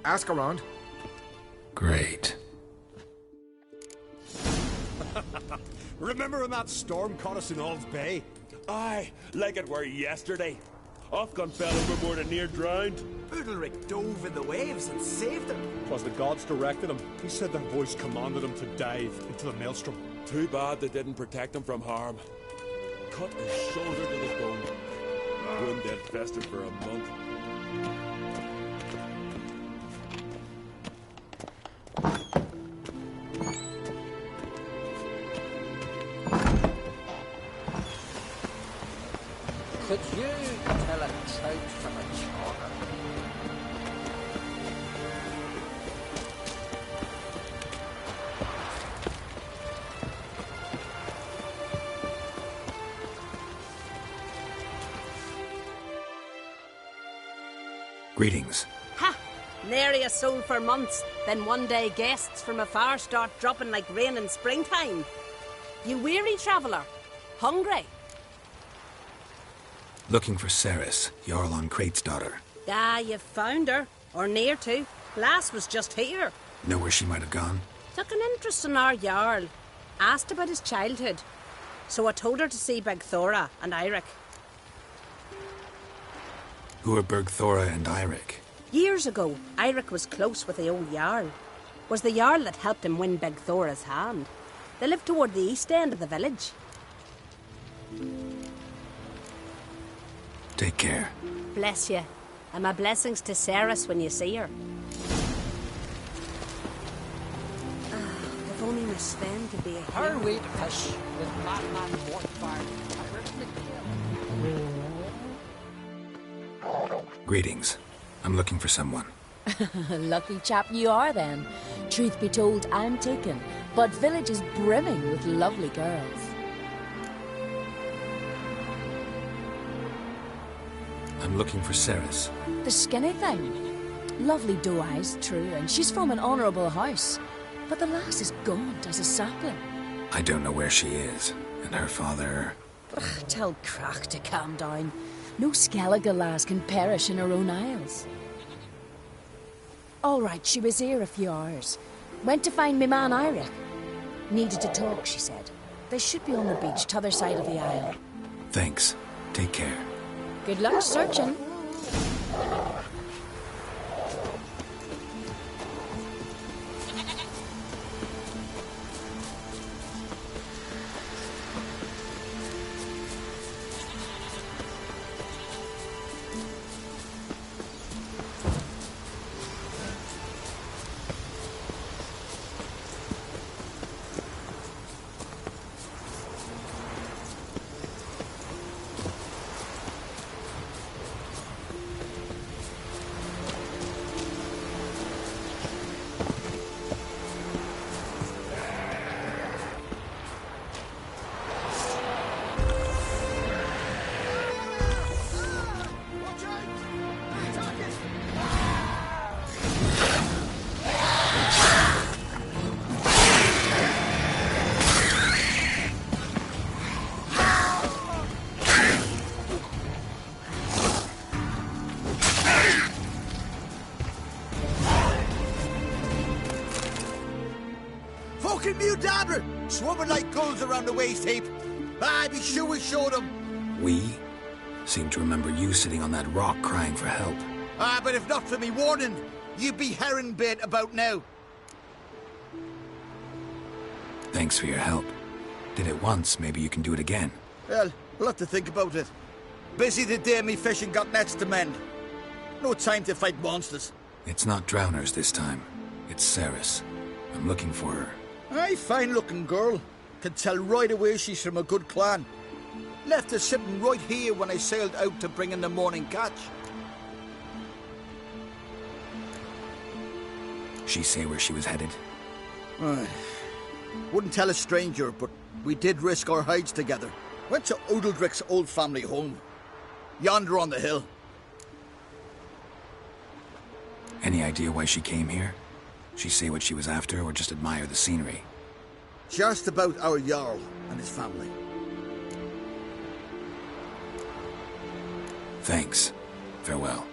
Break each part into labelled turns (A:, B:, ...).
A: Ask around.
B: Great.
C: Remember when that storm caught us in Ald's Bay?
D: Aye, like it were yesterday. Ofcom fell overboard and near drowned.
E: Udalric dove in the waves and saved him.
C: 'Twas the gods directed him. He said their voice commanded him to dive into the maelstrom.
D: Too bad they didn't protect him from harm. Cut his shoulder to the bone. Wound that festered for a month.
F: Could you tell a trout from a chorner?
B: Greetings.
G: Ha! Nary a soul for months, then one day guests from afar start dropping like rain in springtime. You weary traveller? Hungry?
B: Looking for Ceres, Jarl on Crate's daughter.
G: Ah, you've found her. Or near to. Lass was just here.
B: Know where she might have gone?
G: Took an interest in our Jarl. Asked about his childhood. So I told her to see Bergthora and Eirik.
B: Who are Bergthora and Eirik?
G: Years ago, Eirik was close with the old Jarl. Was the Jarl that helped him win Bergthora's hand. They lived toward the east end of the village.
B: Take care.
G: Bless you. And my blessings to Ceres when you see her. If only Miss Sven could be a
F: Her
G: hero.
F: way to fish with madman Mortfire.
B: Greetings. I'm looking for someone.
H: Lucky chap you are then. Truth be told, I'm taken, but village is brimming with lovely girls.
B: I'm looking for Ceres.
H: The skinny thing. Lovely doe eyes, true, and she's from an honourable house. But the lass is gaunt as a sapling.
B: I don't know where she is, and her father...
H: Tell Crach to calm down. No Skellige lass can perish in her own isles. All right, she was here a few hours. Went to find me man Eirik. Needed to talk, she said. They should be on the beach, t'other side of the isle.
B: Thanks. Take care.
H: Good luck searching.
E: Fucking mute dabber! Swimming like gulls around the waist heap. I'd be sure we showed them.
B: We? Seem to remember you sitting on that rock crying for help.
E: But if not for me warning, you'd be herring bait about now.
B: Thanks for your help. Did it once, maybe you can do it again.
E: Well, we'll have to think about it. Busy the day me fishing got nets to mend. No time to fight monsters.
B: It's not drowners this time. It's Ceres. I'm looking for her.
E: Aye, fine-looking girl. Can tell right away she's from a good clan. Left her sitting right here when I sailed out to bring in the morning catch.
B: She say where she was headed?
E: Aye. Wouldn't tell a stranger, but we did risk our hides together. Went to Udaldric's old family home. Yonder on the hill.
B: Any idea why she came here? She say what she was after, or just admire the scenery?
E: Just about our Jarl and his family.
B: Thanks. Farewell.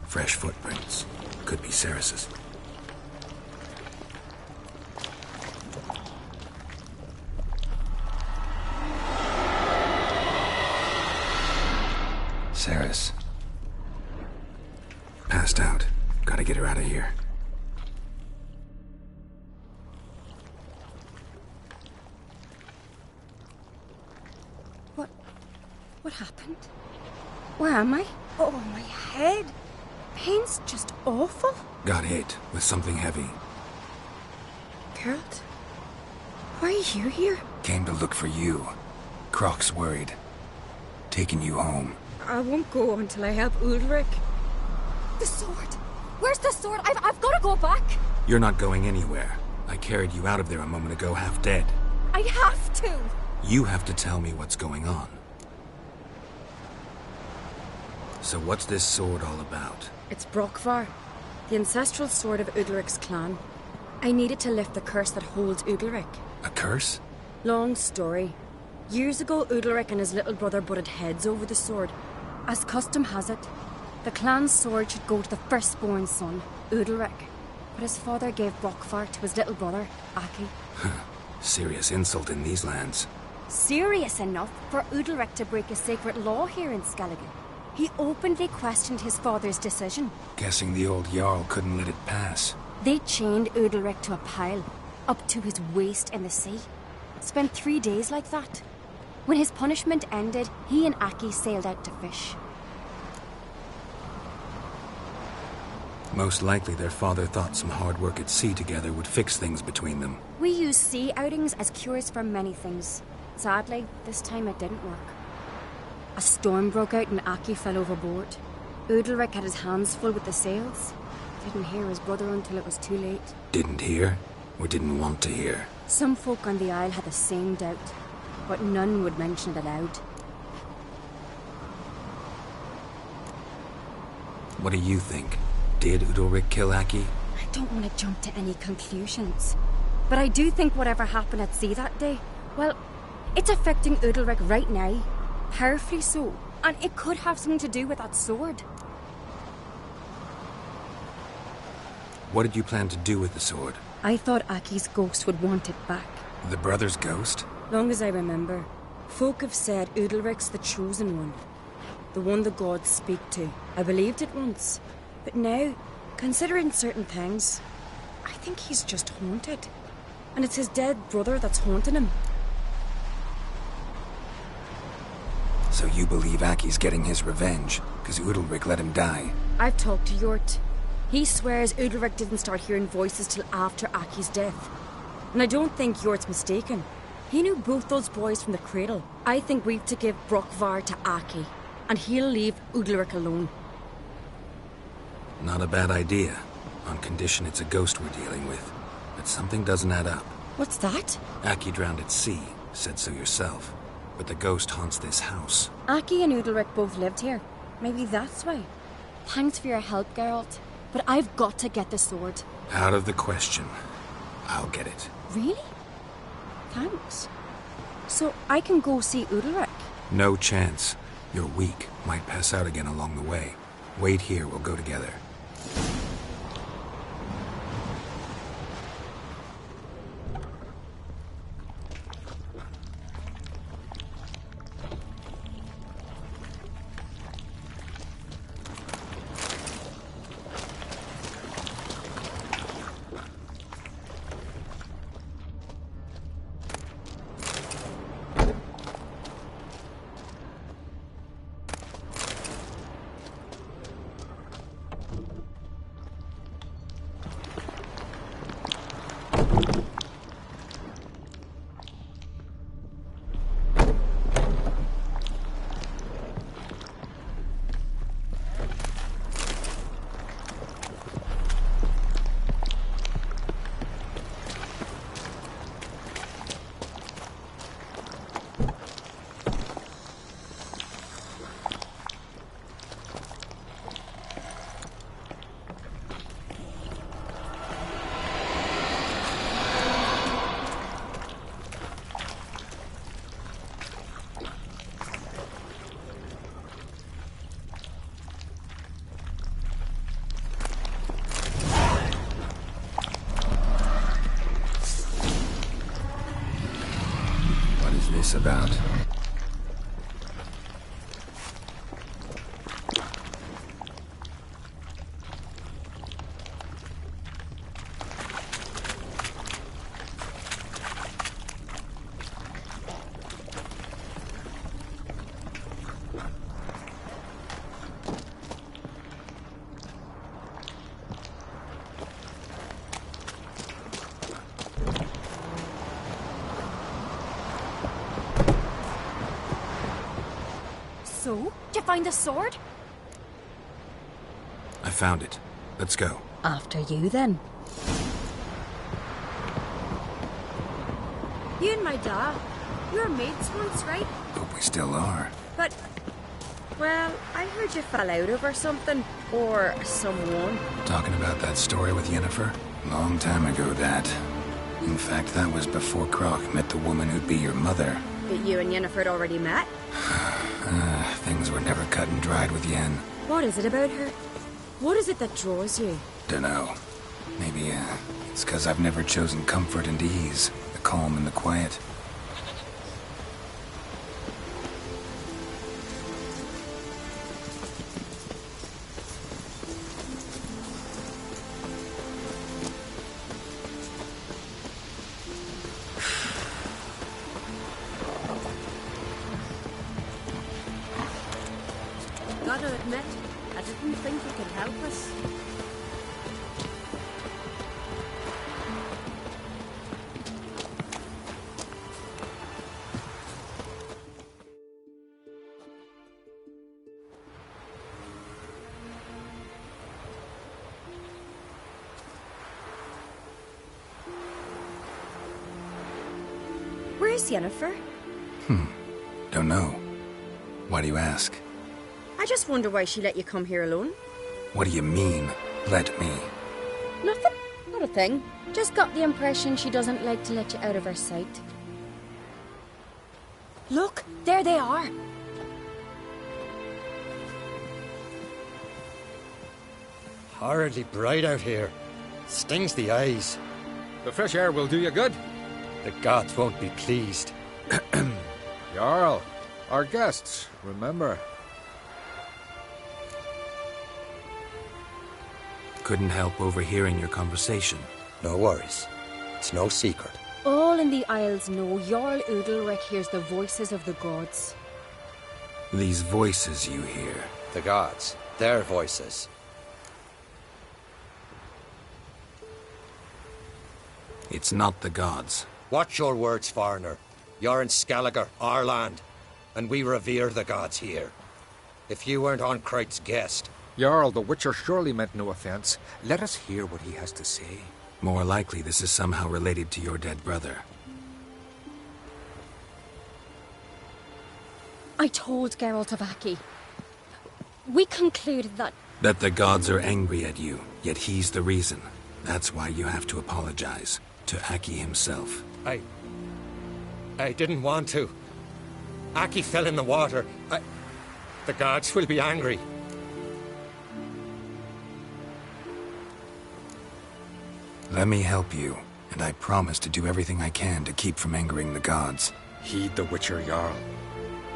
B: Fresh footprints. Could be Ceres's. Ceres. Passed out. Gotta get her out of here.
H: What happened? Where am I? Oh, my head. Pain's just awful.
B: Got hit with something heavy.
H: Geralt, why are you here?
B: Came to look for you. Croc's worried. Taking you home.
H: I won't go until I help Ulrich. The sword! Where's the sword? I've got to go back!
B: You're not going anywhere. I carried you out of there a moment ago half dead.
H: I have to!
B: You have to tell me what's going on. So what's this sword all about?
H: It's Brokvar, the ancestral sword of Udalric's clan. I needed to lift the curse that holds Udalric.
B: A curse?
H: Long story. Years ago, Udalric and his little brother butted heads over the sword. As custom has it, the clan's sword should go to the firstborn son, Udalric. But his father gave Brokvar to his little brother, Aki.
B: Serious insult in these lands.
H: Serious enough for Udalric to break a sacred law here in Skellige. He openly questioned his father's decision.
B: Guessing the old Jarl couldn't let it pass.
H: They chained Udalric to a pile, up to his waist in the sea. Spent 3 days like that. When his punishment ended, he and Aki sailed out to fish.
B: Most likely their father thought some hard work at sea together would fix things between them.
H: We use sea outings as cures for many things. Sadly, this time it didn't work. A storm broke out and Aki fell overboard. Udalric had his hands full with the sails. Didn't hear his brother until it was too late.
B: Didn't hear? Or didn't want to hear?
H: Some folk on the Isle had the same doubt, but none would mention it aloud.
B: What do you think? Did Udalric kill Aki?
H: I don't want to jump to any conclusions, but I do think whatever happened at sea that day, well, it's affecting Udalric right now. Powerfully so, and it could have something to do with that sword.
B: What did you plan to do with the sword?
H: I thought Aki's ghost would want it back.
B: The brother's ghost?
H: Long as I remember, folk have said Udalric's the chosen one. The one the gods speak to. I believed it once. But now, considering certain things, I think he's just haunted. And it's his dead brother that's haunting him.
B: So you believe Aki's getting his revenge, because Udalric let him die?
H: I've talked to Yort. He swears Udalric didn't start hearing voices till after Aki's death. And I don't think Yort's mistaken. He knew both those boys from the cradle. I think we've to give Brokvar to Aki, and he'll leave Udalric alone.
B: Not a bad idea, on condition it's a ghost we're dealing with. But something doesn't add up.
H: What's that?
B: Aki drowned at sea, said so yourself. But the ghost haunts this house.
H: Aki and Udalric both lived here. Maybe that's why. Thanks for your help, Geralt. But I've got to get the sword.
B: Out of the question. I'll get it.
H: Really? Thanks. So I can go see Udalric?
B: No chance. You're weak. Might pass out again along the way. Wait here, we'll go together. this about?
H: So, did you find the sword?
B: I found it. Let's go.
H: After you, then. You and my dad, you were mates once, right?
B: Hope we still are.
H: But, well, I heard you fell out over something. Or someone.
B: Talking about that story with Yennefer? Long time ago, that. In fact, that was before Croc met the woman who'd be your mother.
H: But you and Yennefer had already met?
B: Things were never cut and dried with Yen.
H: What is it about her? What is it that draws you?
B: Dunno. Maybe, it's 'cause I've never chosen comfort and ease. The calm and the quiet.
G: Gotta admit, I didn't think you could help us.
H: Where's Yennefer?
B: Don't know. Why do you ask?
H: I just wonder why she let you come here alone.
B: What do you mean, let me?
H: Nothing. Not a thing. Just got the impression she doesn't like to let you out of her sight. Look, there they are.
A: Horridly bright out here. Stings the eyes.
I: The fresh air will do you good.
A: The gods won't be pleased.
I: Jarl, our guests, remember.
B: Couldn't help overhearing your conversation.
A: No worries. It's no secret.
H: All in the Isles know Jarl Udalric hears the voices of the gods.
B: These voices you hear.
A: The gods. Their voices.
B: It's not the gods.
A: Watch your words, foreigner. You're in Skelliger, our land, and we revere the gods here. If you weren't Onkreit's guest...
I: Jarl, the Witcher surely meant no offense. Let us hear what he has to say.
B: More likely this is somehow related to your dead brother.
H: I told Geralt of Aki. We concluded that...
B: That the gods are angry at you, yet he's the reason. That's why you have to apologize. To Aki himself.
A: I didn't want to. Aki fell in the water. The gods will be angry.
B: Let me help you, and I promise to do everything I can to keep from angering the gods.
I: Heed the Witcher, Jarl.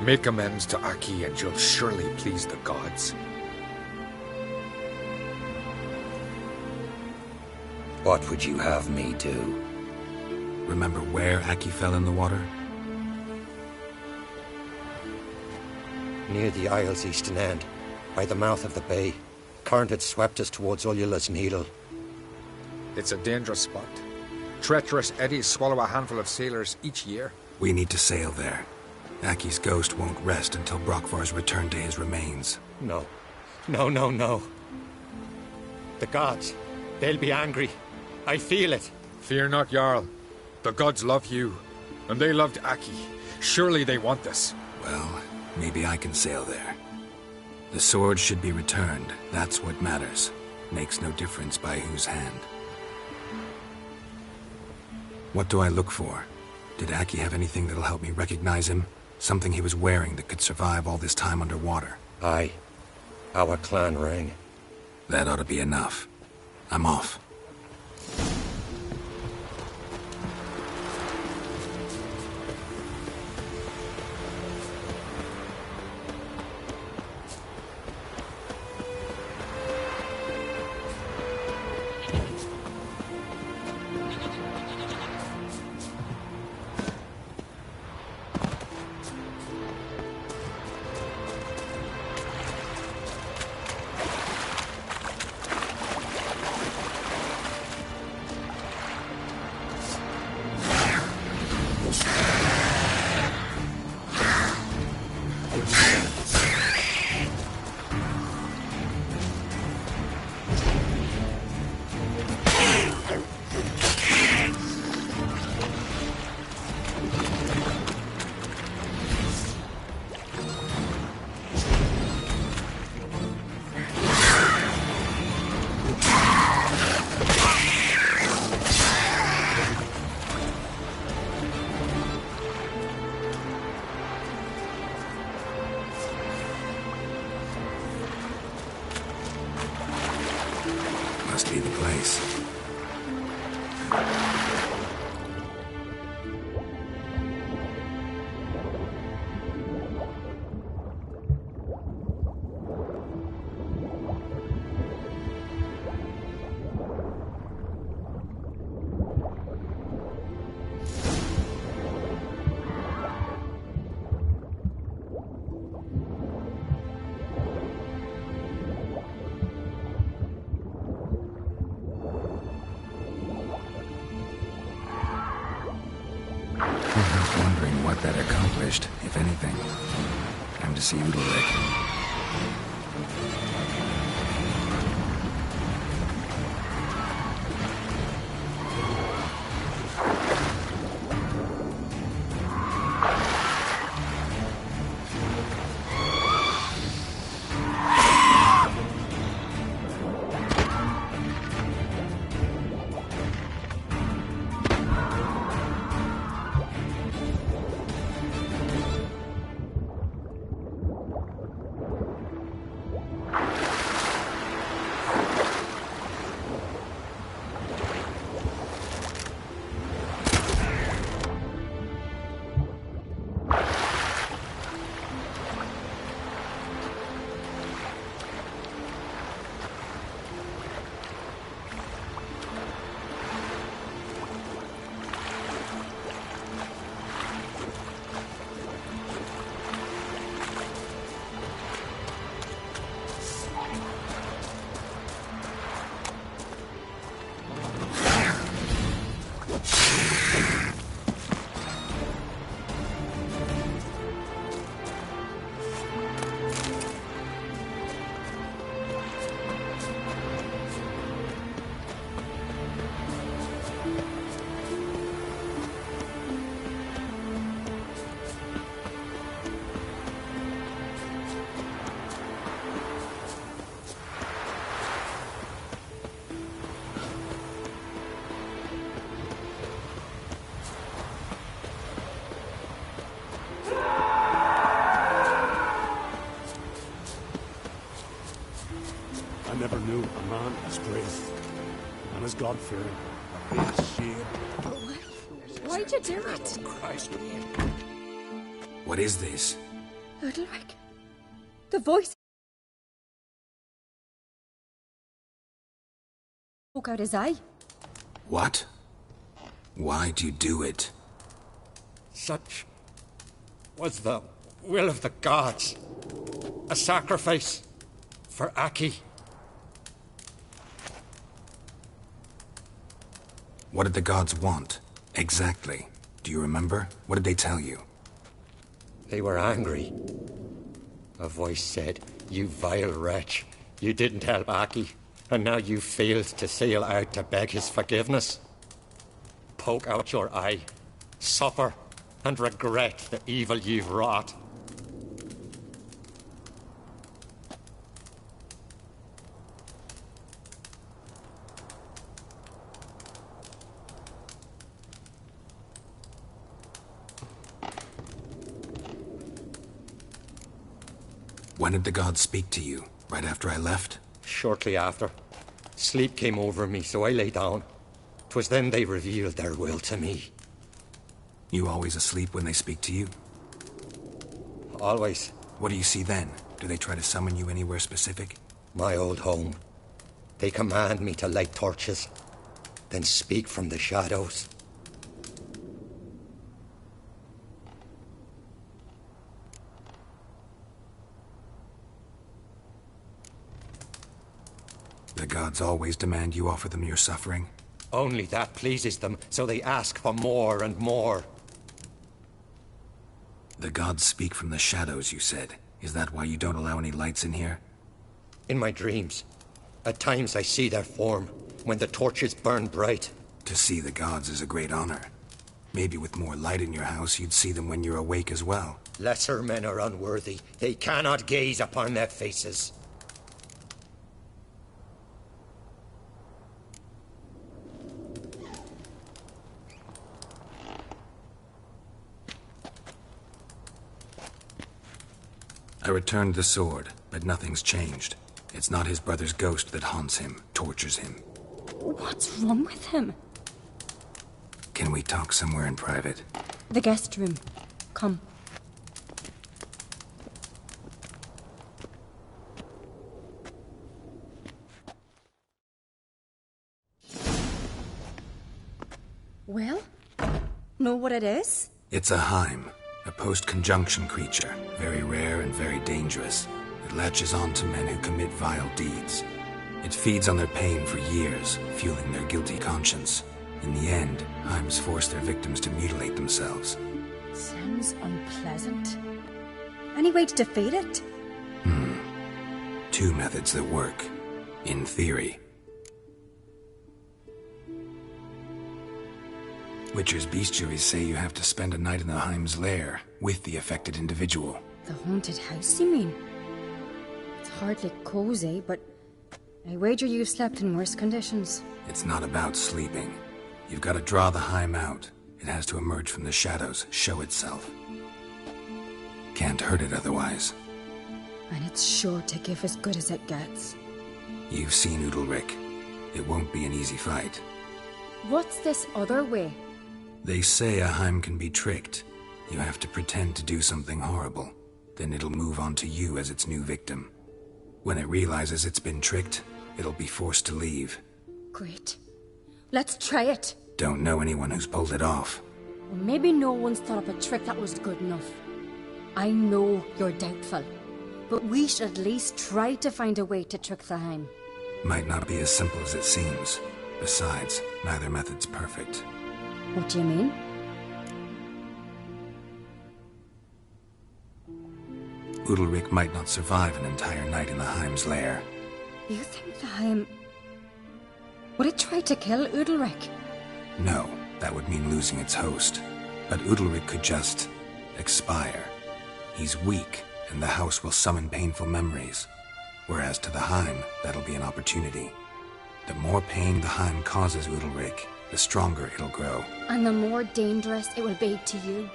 I: Make amends to Aki and you'll surely please the gods.
A: What would you have me do?
B: Remember where Aki fell in the water?
A: Near the Isle's eastern end, by the mouth of the bay. Current had swept us towards Ullula's Needle.
I: It's a dangerous spot. Treacherous eddies swallow a handful of sailors each year.
B: We need to sail there. Aki's ghost won't rest until Brokvar's returned to his remains.
A: No. No. The gods, they'll be angry. I feel it.
I: Fear not, Jarl. The gods love you, and they loved Aki. Surely they want this.
B: Well, maybe I can sail there. The sword should be returned. That's what matters. Makes no difference by whose hand. What do I look for? Did Aki have anything that'll help me recognize him? Something he was wearing that could survive all this time underwater?
A: Aye. Our clan ring.
B: That ought to be enough. I'm off. Must be the place. Wondering what that accomplished, if anything. Time to see Udalryk.
C: I never knew a man as brave and as God-fearing.
H: Why'd you do it?
B: What is this?
H: Udalryk. The voice poke out his eye.
B: What? Why'd you do it?
A: Such was the will of the gods. A sacrifice for Aki.
B: What did the gods want? Exactly. Do you remember? What did they tell you?
A: They were angry. A voice said, "You vile wretch. You didn't help Aki, and now you failed to sail out to beg his forgiveness. Poke out your eye, suffer, and regret the evil you've wrought."
B: When did the gods speak to you? Right after I left?
A: Shortly after. Sleep came over me, so I lay down. 'Twas then they revealed their will to me.
B: You always asleep when they speak to you?
A: Always.
B: What do you see then? Do they try to summon you anywhere specific?
A: My old home. They command me to light torches, then speak from the shadows.
B: The gods always demand you offer them your suffering?
A: Only that pleases them, so they ask for more and more.
B: The gods speak from the shadows, you said. Is that why you don't allow any lights in here?
A: In my dreams, at times I see their form, when the torches burn bright.
B: To see the gods is a great honor. Maybe with more light in your house, you'd see them when you're awake as well.
A: Lesser men are unworthy. They cannot gaze upon their faces.
B: I returned the sword, but nothing's changed. It's not his brother's ghost that haunts him, tortures him.
H: What's wrong with him?
B: Can we talk somewhere in private?
H: The guest room. Come. Well, know what it is?
B: It's a Heim, a post-conjunction creature, very rare and very dangerous. It latches on to men who commit vile deeds. It feeds on their pain for years, fueling their guilty conscience. In the end, Heims force their victims to mutilate themselves.
H: Sounds unpleasant. Any way to defeat it?
B: Two methods that work. In theory. Witcher's bestiaries say you have to spend a night in the Heim's lair with the affected individual.
H: The haunted house, you mean? It's hardly cozy, but I wager you've slept in worse conditions.
B: It's not about sleeping. You've got to draw the Heim out. It has to emerge from the shadows, show itself. Can't hurt it otherwise.
H: And it's sure to give as good as it gets.
B: You've seen Udalryk. It won't be an easy fight.
H: What's this other way?
B: They say a Heim can be tricked. You have to pretend to do something horrible. Then it'll move on to you as its new victim. When it realizes it's been tricked, it'll be forced to leave.
H: Great. Let's try it.
B: Don't know anyone who's pulled it off.
H: Well, maybe no one's thought up a trick that was good enough. I know you're doubtful, but we should at least try to find a way to trick the Heim.
B: Might not be as simple as it seems. Besides, neither method's perfect.
H: What do you mean?
B: Udalryk might not survive an entire night in the Heim's lair.
H: You think the Heim... Would it try to kill Udalryk?
B: No, that would mean losing its host. But Udalryk could just... expire. He's weak, and the house will summon painful memories. Whereas to the Heim, that'll be an opportunity. The more pain the Heim causes Udalryk, the stronger it'll grow.
H: And the more dangerous it will be to you.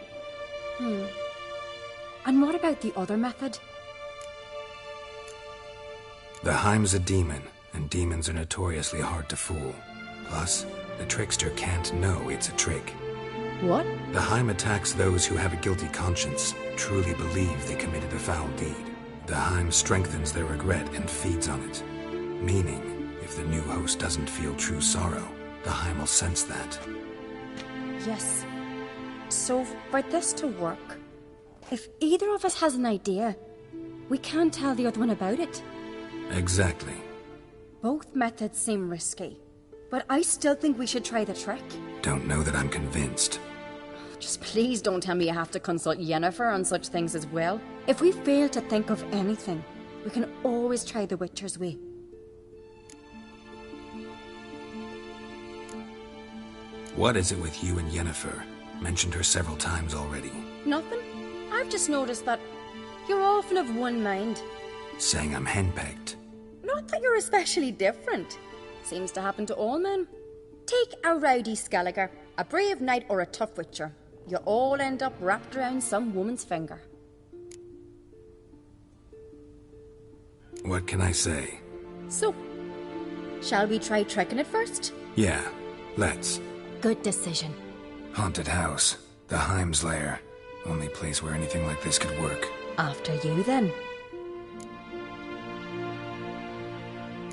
H: And what about the other method?
B: The Heim's a demon, and demons are notoriously hard to fool. Plus, the trickster can't know it's a trick.
H: What?
B: The Heim attacks those who have a guilty conscience, truly believe they committed a foul deed. The Heim strengthens their regret and feeds on it. Meaning, if the new host doesn't feel true sorrow, the Heim will sense that.
H: Yes. So, for this to work, if either of us has an idea, we can't tell the other one about it.
B: Exactly.
H: Both methods seem risky, but I still think we should try the trick.
B: Don't know that I'm convinced.
H: Just please don't tell me you have to consult Yennefer on such things as well. If we fail to think of anything, we can always try the Witcher's way.
B: What is it with you and Yennefer? Mentioned her several times already.
H: Nothing. I've just noticed that you're often of one mind.
B: Saying I'm henpecked.
H: Not that you're especially different. Seems to happen to all men. Take a rowdy Skelliger, a brave knight or a tough witcher. You all end up wrapped around some woman's finger.
B: What can I say?
H: So, shall we try tricking it first?
B: Yeah, let's.
H: Good decision.
B: Haunted house. The Heim's lair. Only place where anything like this could work.
H: After you, then.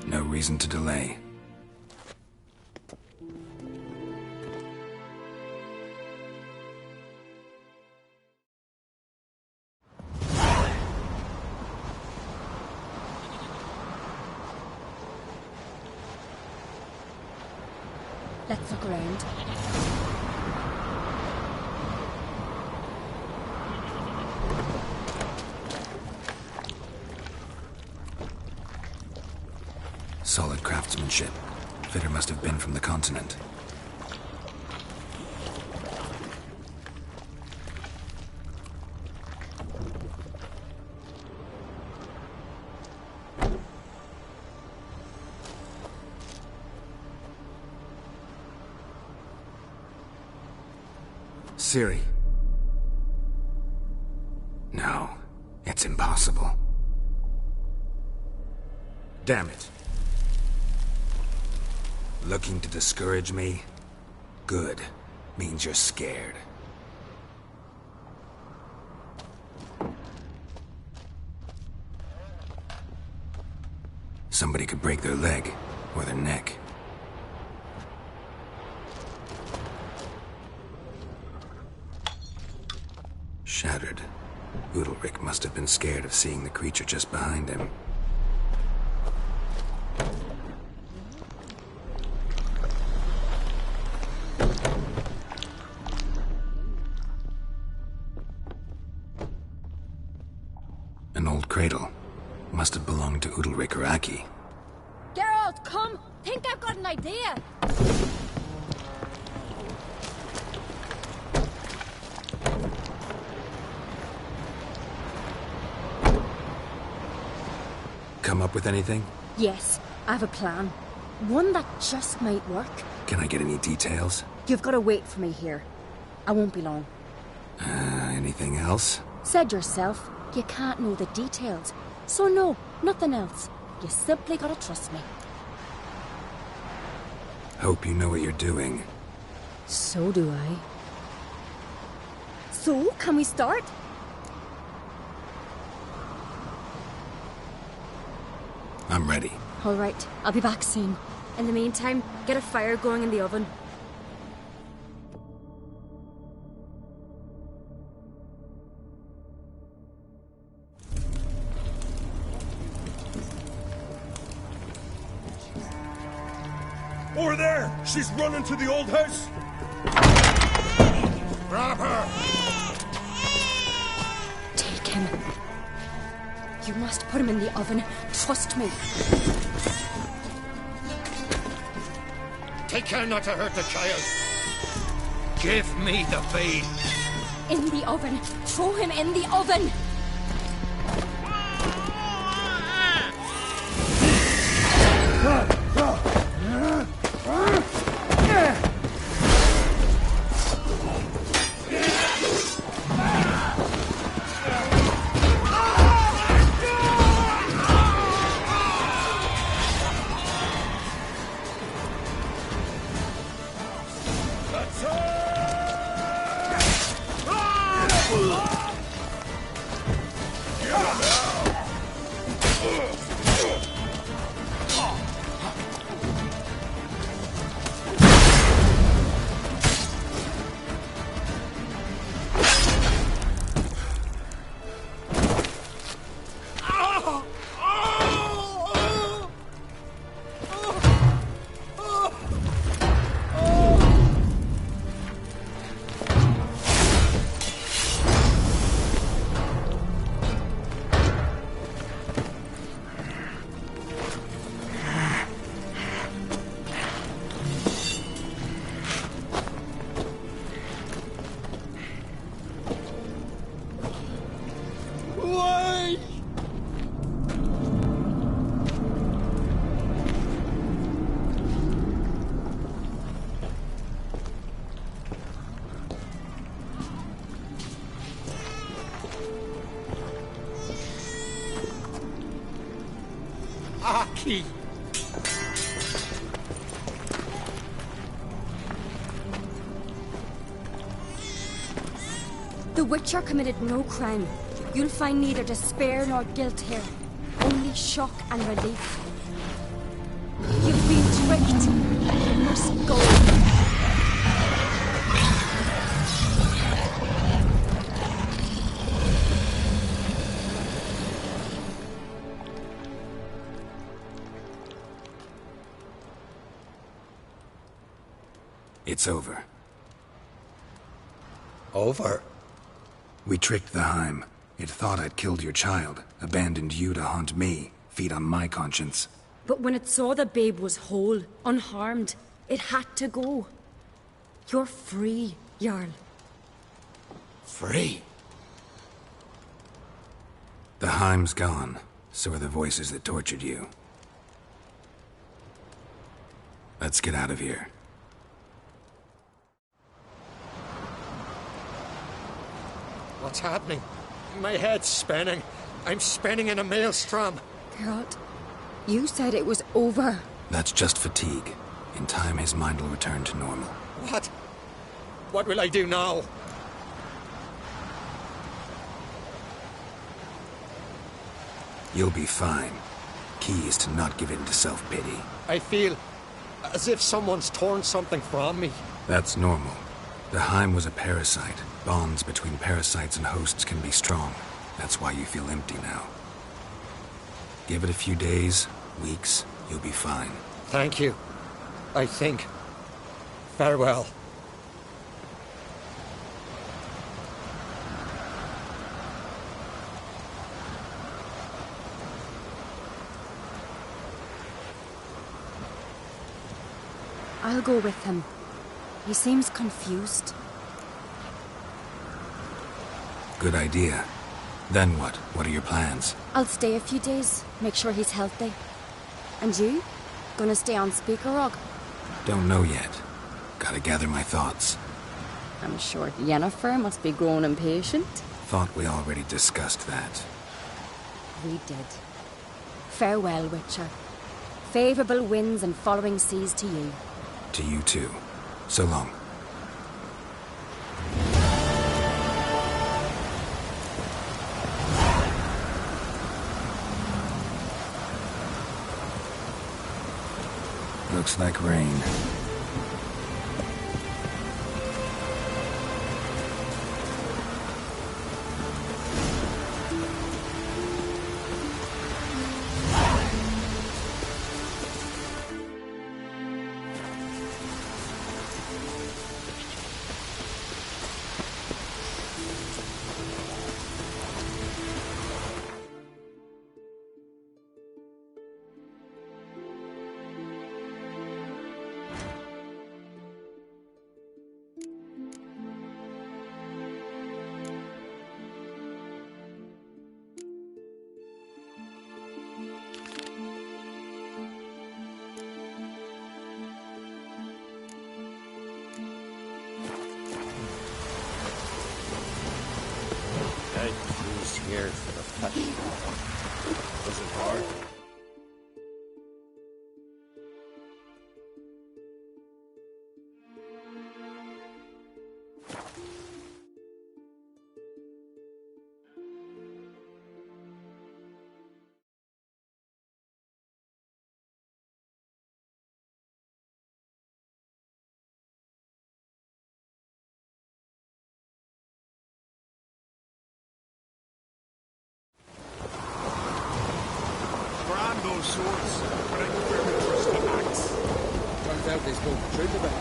B: No reason to delay.
H: Let's look around.
B: Solid craftsmanship. Fitter must have been from the continent. Ciri. No, it's impossible.
I: Damn it.
B: Looking to discourage me? Good. Means you're scared. Somebody could break their leg, or their neck. Shattered. Udalryk must have been scared of seeing the creature just behind him. An old cradle. Must have belonged to Udalryk or Aki.
H: Geralt, come! Think I've got an idea!
B: Come up with anything?
H: Yes, I have a plan. One that just might work.
B: Can I get any details?
H: You've got to wait for me here. I won't be long.
B: Anything else?
H: Said yourself, you can't know the details. So no, nothing else. You simply gotta trust me.
B: Hope you know what you're doing.
H: So do I. So, can we start?
B: I'm ready.
H: All right, I'll be back soon. In the meantime, get a fire going in the oven.
C: Over there! She's running to the old house!
A: Grab her!
H: Take him. You must put him in the oven. Trust me.
A: Take care not to hurt the child. Give me the babe.
H: In the oven. Throw him in the oven.
A: Aki!
H: The Witcher committed no crime. You'll find neither despair nor guilt here. Only shock and relief. You've been tricked. You must go.
B: It's over.
A: Over?
B: We tricked the Heim. It thought I'd killed your child, abandoned you to haunt me, feed on my conscience.
H: But when it saw the babe was whole, unharmed, it had to go. You're free, Jarl.
A: Free?
B: The Heim's gone, so are the voices that tortured you. Let's get out of here.
A: What's happening? My head's spinning. I'm spinning in a maelstrom.
H: Geralt, You said it was over.
B: That's just fatigue. In time, his mind will return to normal.
A: What? What will I do now?
B: You'll be fine. Key is to not give in to self-pity.
A: I feel as if someone's torn something from me.
B: That's normal. The Heim was a parasite. Bonds between parasites and hosts can be strong. That's why you feel empty now. Give it a few days, weeks, you'll be fine.
A: Thank you. I think. Farewell.
H: I'll go with him. He seems confused.
B: Good idea. Then what? What are your plans?
H: I'll stay a few days, make sure he's healthy. And you? Gonna stay on Speaker Rock?
B: Don't know yet. Gotta gather my thoughts.
H: I'm sure Yennefer must be growing impatient.
B: Thought we already discussed that.
H: We did. Farewell, Witcher. Favourable winds and following seas to you.
B: To you too. So long. Looks like rain.
A: Here for the flesh.
D: Was it hard? Those swords, but I know where we trust the axe.
F: Turns out they spoke the truth about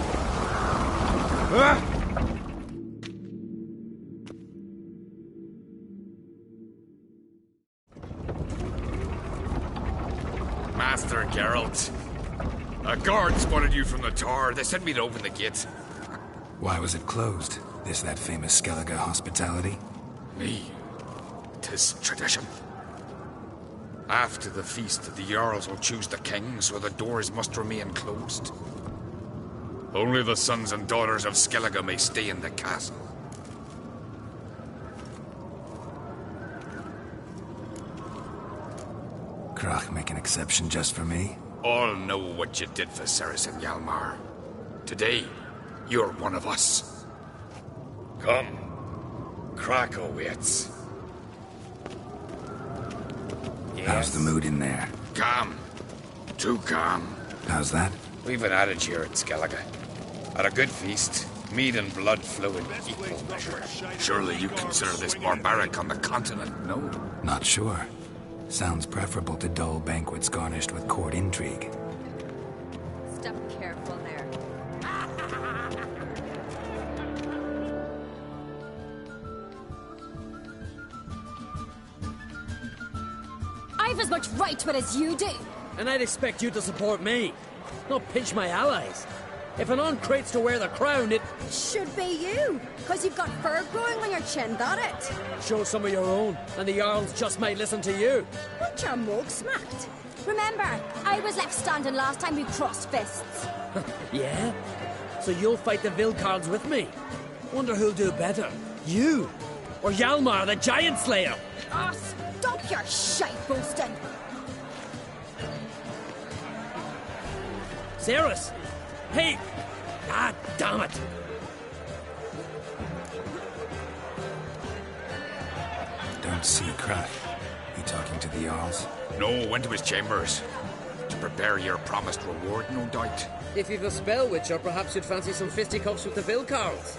F: it.
I: Master Geralt. A guard spotted you from the tower. They sent me to open the gate.
B: Why was it closed? Is that famous Skellige hospitality?
I: Me. 'Tis tradition. After the feast, the Jarls will choose the king, so the doors must remain closed. Only the sons and daughters of Skellige may stay in the castle.
B: Crach make an exception just for me?
I: All know what you did for Cerys and Hjalmar. Today, you're one of us. Come. Crach awaits.
B: How's the mood in there?
I: Calm. Too calm.
B: How's that?
I: We've an adage here at Skellige. At a good feast, mead and blood flow in equal measure. Surely you consider this barbaric on the continent, no?
B: Not sure. Sounds preferable to dull banquets garnished with court intrigue.
H: Step careful there.
J: I've as much right to it as you do.
F: And I'd expect you to support me, not pinch my allies. If an uncrate's to wear the crown, it
J: should be you, because you've got fur growing on your chin, that it?
F: Show some of your own, and the Jarls just might listen to you.
J: Want your mug smacked? Remember, I was left standing last time we crossed fists.
F: Yeah? So you'll fight the Vilcards with me? Wonder who'll do better, you or Hjalmar the Giant Slayer?
J: Oh, stop your shite boasting!
F: Cerys! Hey! Ah, damn it!
B: Don't see Crack. You talking to the Jarls?
I: No, went to his chambers. To prepare your promised reward, no doubt.
F: If you've a spell, Witcher, perhaps you'd fancy some fisticuffs with the Vilcarls.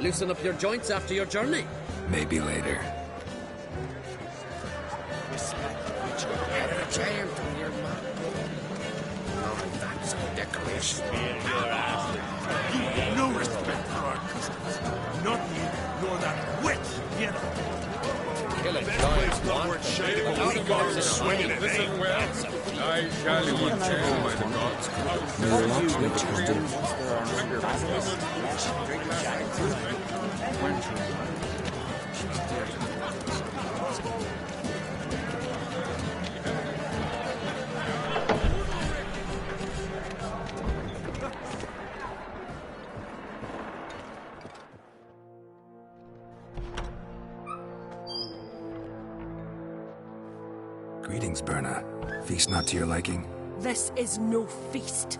F: Loosen up your joints after your journey.
B: Maybe later.
I: That's ridiculous.
C: No respect for our customs. Not you, nor that witch, either.
I: Kill it,
C: It's not worth shining a weak arm swinging it, eh?
I: I shall you would change by the gods.
B: Greetings, Berna. Feast not to your liking?
K: This is no feast.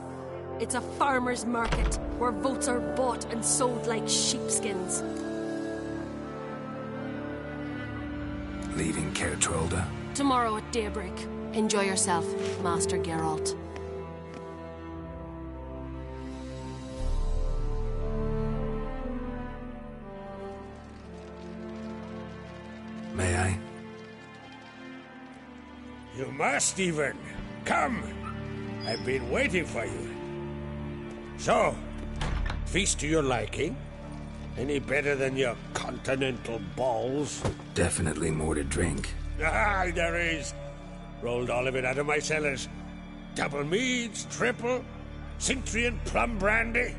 K: It's a farmer's market where votes are bought and sold like sheepskins.
B: Leaving Caer Trolda?
K: Tomorrow at daybreak. Enjoy yourself, Master Geralt.
B: May I?
C: You must even. Come. I've been waiting for you. So, feast to your liking? Any better than your continental balls?
B: Definitely more to drink.
C: Ah, there is. Rolled all of it out of my cellars. Double meads, triple, Cintrian plum brandy,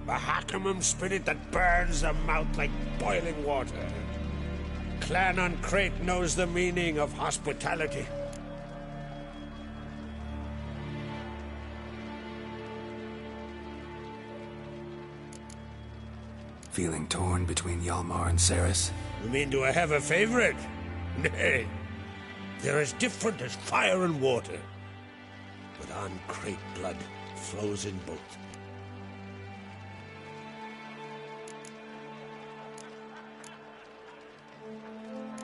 C: Mahakimum spirit that burns the mouth like boiling water. Clan on Crate knows the meaning of hospitality.
B: Feeling torn between Hjalmar and Cerys?
C: You mean, do I have a favorite? Nay. They're as different as fire and water. But on Crate blood flows in both.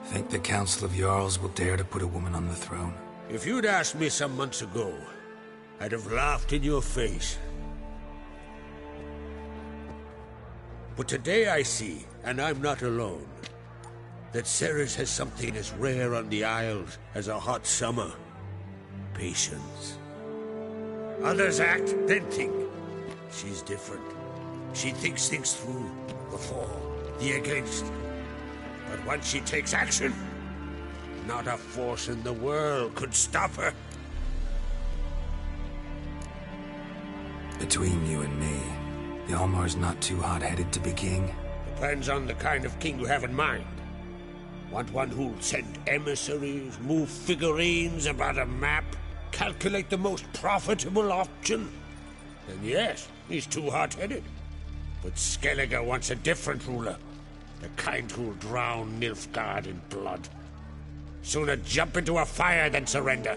B: Think the Council of Jarls will dare to put a woman on the throne?
C: If you'd asked me some months ago, I'd have laughed in your face. But today I see, and I'm not alone, that Cerys has something as rare on the Isles as a hot summer. Patience. Others act, then think. She's different. She thinks things through, the for, the against. But once she takes action, not a force in the world could stop her.
B: Between you and me, Hjalmar's not too hot-headed to be king?
C: Depends on the kind of king you have in mind. Want one who'll send emissaries, move figurines about a map, calculate the most profitable option? Then yes, he's too hot-headed. But Skellige wants a different ruler. The kind who'll drown Nilfgaard in blood. Sooner jump into a fire than surrender.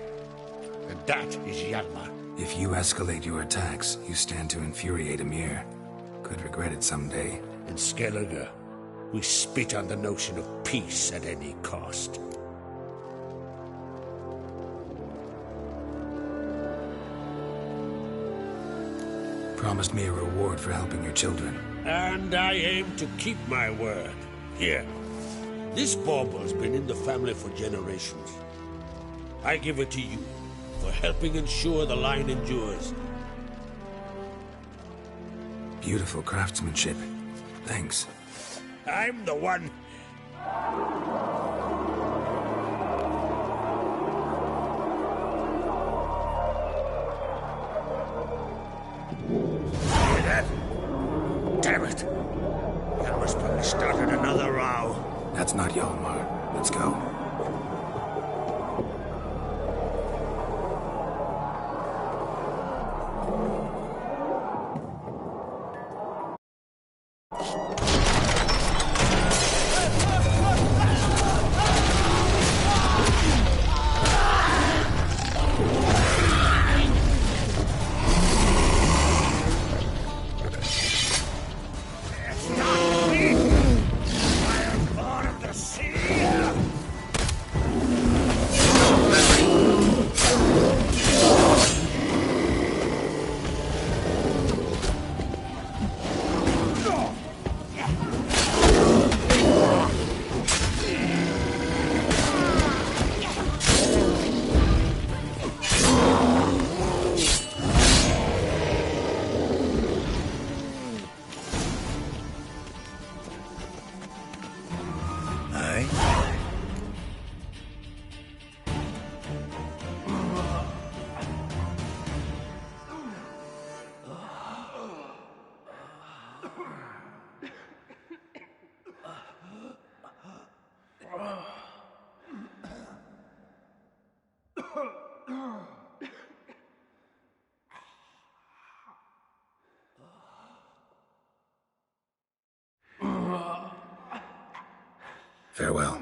C: And that is Hjalmar.
B: If you escalate your attacks, you stand to infuriate Emhyr. Could regret it someday.
C: In Skellige, we spit on the notion of peace at any cost.
B: Promised me a reward for helping your children.
C: And I aim to keep my word. Here. This bauble's been in the family for generations. I give it to you for helping ensure the line endures.
B: Beautiful craftsmanship. Thanks.
C: I'm the one. Hear that? Damn it. Hjalmar's probably started another row.
B: That's not Hjalmar. Let's go. Farewell.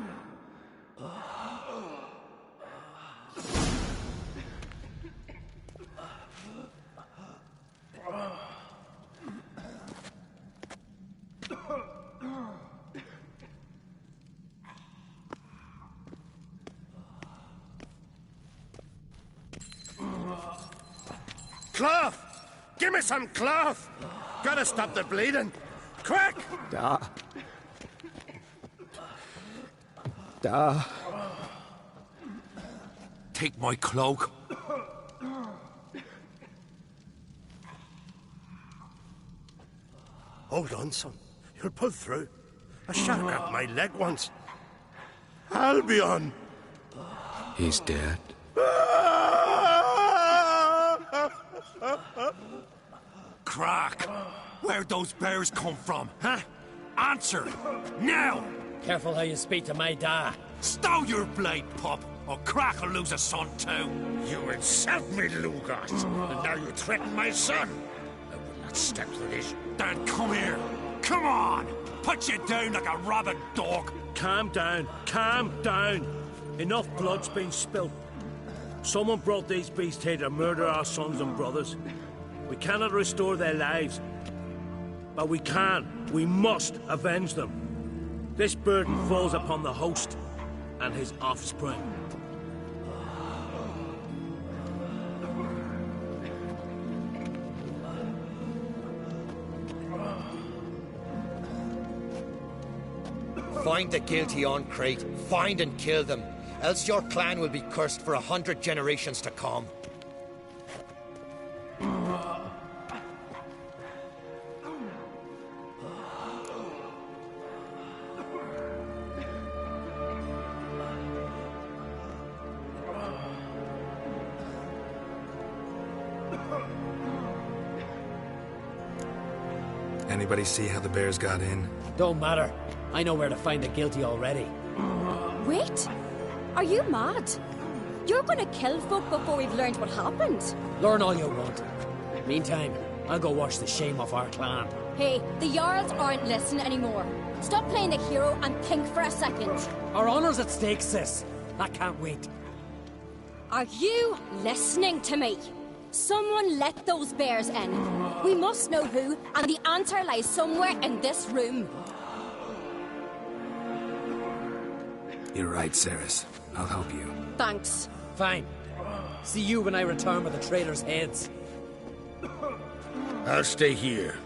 C: Cloth! Give me some cloth! Gotta stop the bleeding! Quick!
L: Da.
C: Take my cloak. Hold on, son. You'll pull through. A shot grabbed my leg once. Albion!
B: He's dead.
C: Crack! Where'd those bears come from, huh? Answer! Now!
F: Careful how you speak to my da.
C: Stow your blade, pup, or Crack will lose a son too. You insult me, Lugas, and now you threaten my son. I will not step to this. Dan, come here. Come on! Put you down like a rabid dog.
M: Calm down. Calm down. Enough blood's been spilt. Someone brought these beasts here to murder our sons and brothers. We cannot restore their lives. But we can. We must avenge them. This burden falls upon the host and his offspring.
A: Find the guilty on Crate. Find and kill them. Else your clan will be cursed for 100 generations to come.
B: Anybody see how the bears got in?
F: Don't matter. I know where to find the guilty already.
J: Wait! Are you mad? You're gonna kill folk before we've learned what happened?
F: Learn all you want. Meantime, I'll go wash the shame off our clan.
J: Hey, the Jarls aren't listening anymore. Stop playing the hero and think for a second.
F: Our honor's at stake, sis. I can't wait.
J: Are you listening to me? Someone let those bears in. We must know who, and the answer lies somewhere in this room.
B: You're right, Cerys. I'll help you.
J: Thanks.
F: Fine. See you when I return with the traitors' heads.
C: I'll stay here.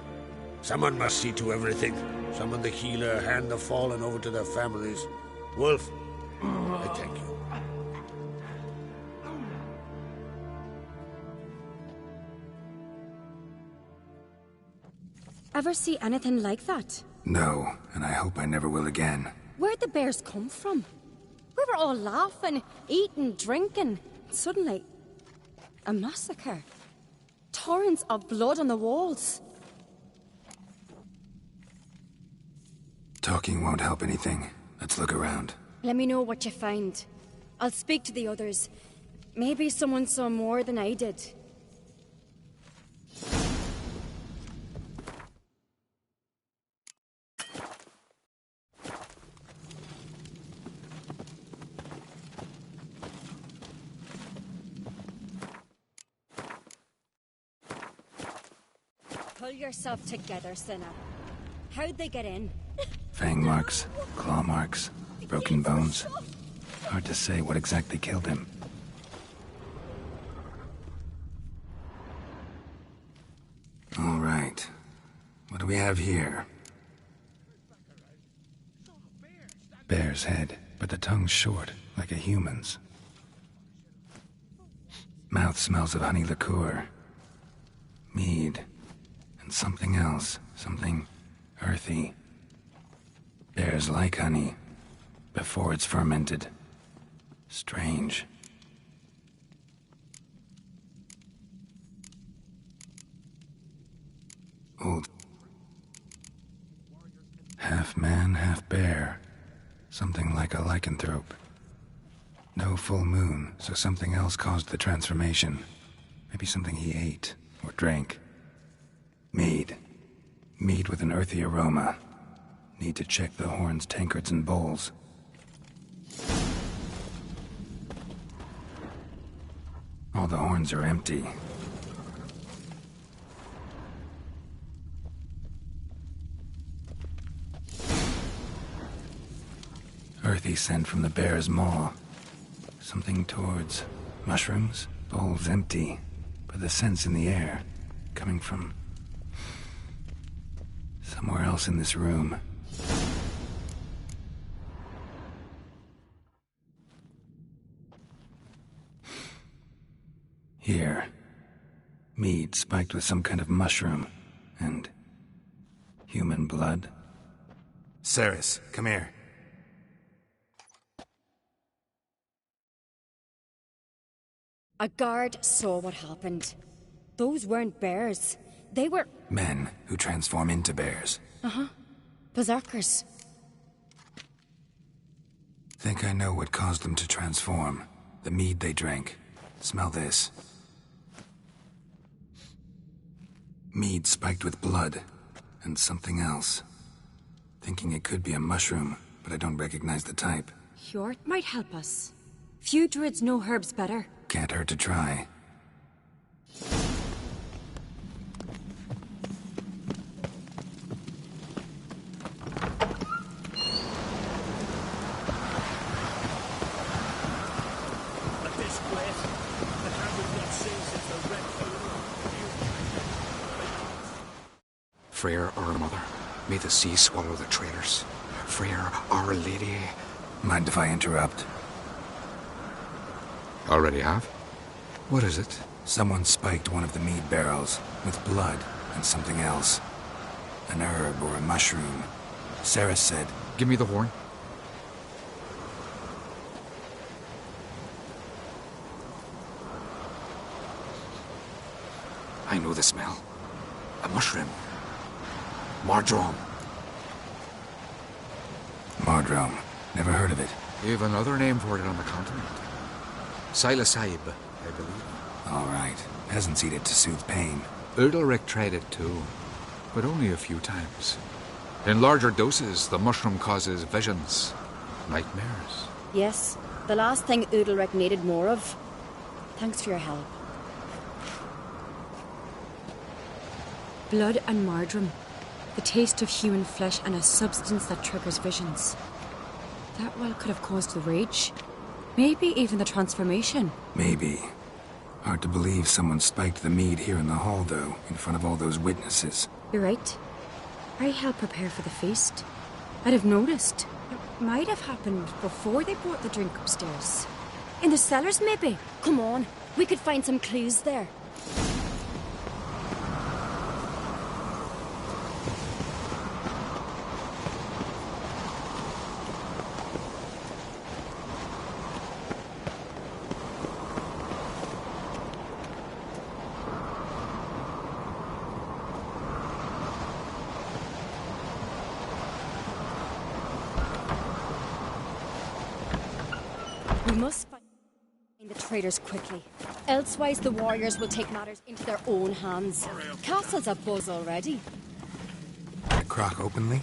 C: Someone must see to everything. Summon the healer, hand the fallen over to their families. Wolf, I thank you.
H: Ever see anything like that?
B: No, and I hope I never will again.
H: Where'd the bears come from? We were all laughing, eating, drinking. Suddenly, a massacre. Torrents of blood on the walls.
B: Talking won't help anything. Let's look around.
H: Let me know what you find. I'll speak to the others. Maybe someone saw more than I did. Pull yourself together, Cinna. How'd they get in?
B: Fang marks, claw marks, broken bones. Hard to say what exactly killed him. All right. What do we have here? Bear's head, but the tongue's short, like a human's. Mouth smells of honey liqueur. Mead. And something else. Something earthy. Bears like honey, before it's fermented. Strange. Old. Half man, half bear. Something like a lycanthrope. No full moon, so something else caused the transformation. Maybe something he ate or drank. Mead. Mead with an earthy aroma. Need to check the horns, tankards, and bowls. All the horns are empty. Earthy scent from the bear's maw. Something towards mushrooms. Bowl's empty, but the scent's in the air. Coming from somewhere else in this room. Here. Mead spiked with some kind of mushroom. And human blood. Ceres, come here.
H: A guard saw what happened. Those weren't bears. They were...
B: Men who transform into bears.
H: Uh-huh. Berserkers.
B: Think I know what caused them to transform. The mead they drank. Smell this. Mead spiked with blood. And something else. Thinking it could be a mushroom, but I don't recognize the type.
H: Hjort might help us. Few druids know herbs better.
B: Can't hurt to try.
I: Freyr, our mother, may the sea swallow the traitors. Freyr, our lady.
B: Mind if I interrupt?
I: Already have? What is it?
B: Someone spiked one of the mead barrels with blood and something else. An herb or a mushroom. Ceres said...
I: Give me the horn. I know the smell. A mushroom. Mardrome.
B: Mardrome. Never heard of it.
I: We have another name for it on the continent. Silasib, I believe.
B: All right. Peasants eat it to soothe pain.
I: Udalric tried it too, but only a few times. In larger doses, the mushroom causes visions, nightmares.
H: Yes, the last thing Udalric needed more of. Thanks for your help. Blood and Mardrome. The taste of human flesh and a substance that triggers visions. That well could have caused the rage. Maybe even the transformation.
B: Maybe. Hard to believe someone spiked the mead here in the hall, though, in front of all those witnesses.
H: You're right. I helped prepare for the feast. I'd have noticed. It might have happened before they brought the drink upstairs. In the cellars, maybe? Come on, we could find some clues there. We must find the traitors quickly. Elsewise, the warriors will take matters into their own hands. Castle's abuzz already.
B: I crock openly?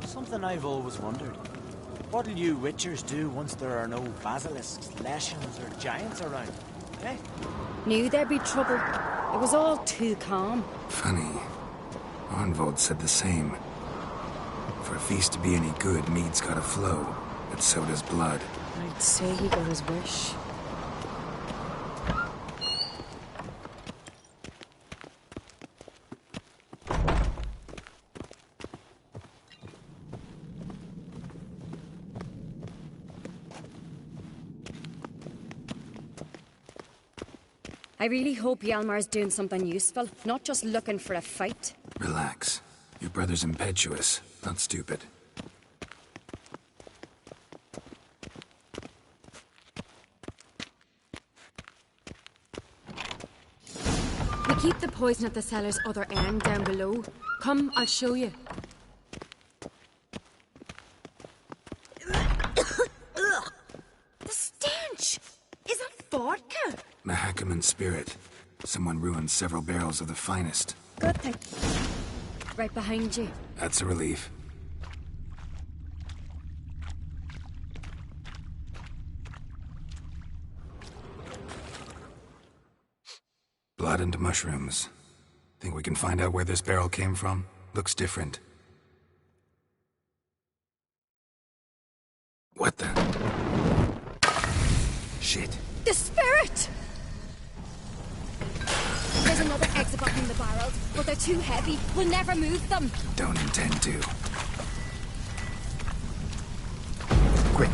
L: Something I've always wondered. What'll you witchers do once there are no basilisks, leshens, or giants around? Eh?
H: Knew there'd be trouble. It was all too calm.
B: Funny. Arnvold said the same. For a feast to be any good, mead's gotta flow, but so does blood.
H: I'd say he got his wish. I really hope Hjalmar's doing something useful, not just looking for a fight.
B: Relax. Your brother's impetuous, not stupid.
H: We keep the poison at the cellar's other end down below. Come, I'll show you.
B: Welcome in spirit. Someone ruined several barrels of the finest.
H: Good thing. Right behind you.
B: That's a relief. Blood and mushrooms. Think we can find out where this barrel came from? Looks different. What the? Shit.
J: The spirit! There's another exit behind the barrels, but they're too heavy. We'll never move them.
B: Don't intend to. Quick.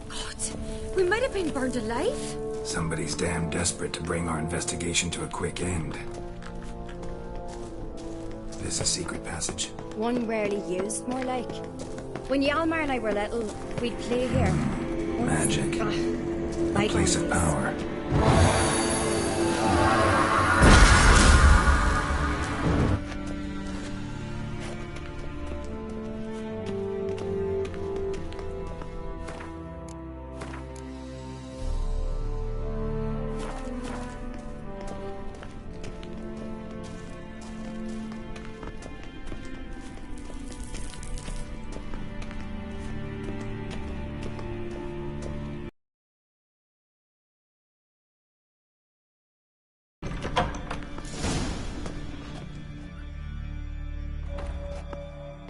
H: God, we might have been burned alive.
B: Somebody's damn desperate to bring our investigation to a quick end. This a secret passage?
H: One rarely used, more like. When Hjalmar and I were little, we'd play here.
B: Magic. A place of power.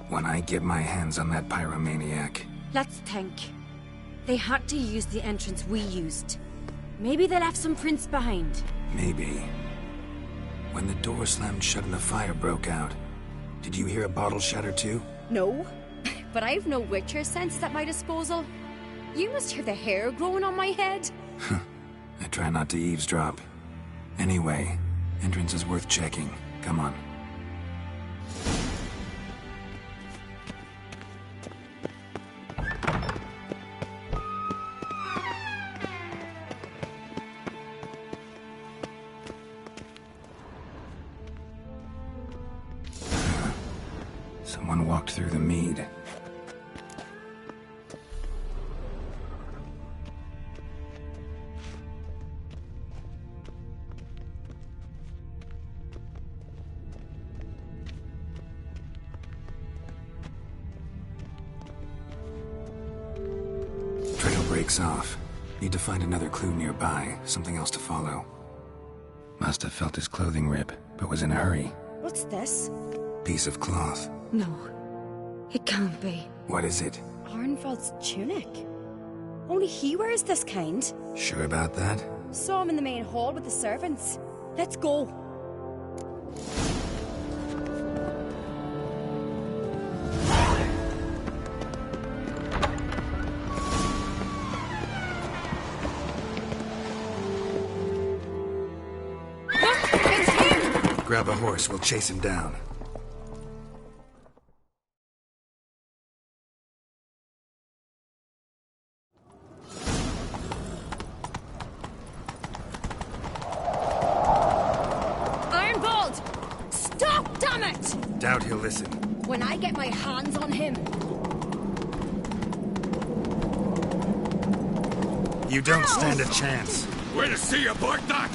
B: When I get my hands on that pyromaniac.
H: Let's think. They had to use the entrance we used. Maybe they left some prints behind.
B: Maybe. When the door slammed shut and the fire broke out, did you hear a bottle shatter too?
J: No, but I've no Witcher sense at my disposal. You must hear the hair growing on my head.
B: I try not to eavesdrop. Anyway, entrance is worth checking. Come on. Someone walked through the mead. Trail breaks off. Need to find another clue nearby, something else to follow. Must have felt his clothing rip, but was in a hurry.
H: What's this?
B: Piece of cloth.
H: No. It can't be.
B: What is it?
H: Arnvald's tunic. Only he wears this kind.
B: Sure about that?
H: Saw him in the main hall with the servants. Let's go.
B: Grab a horse, we'll chase him down.
J: Arnvald! Stop, damn it!
B: Doubt he'll listen.
J: When I get my hands on him.
B: You don't stand a chance.
I: Way to see you, Bartok!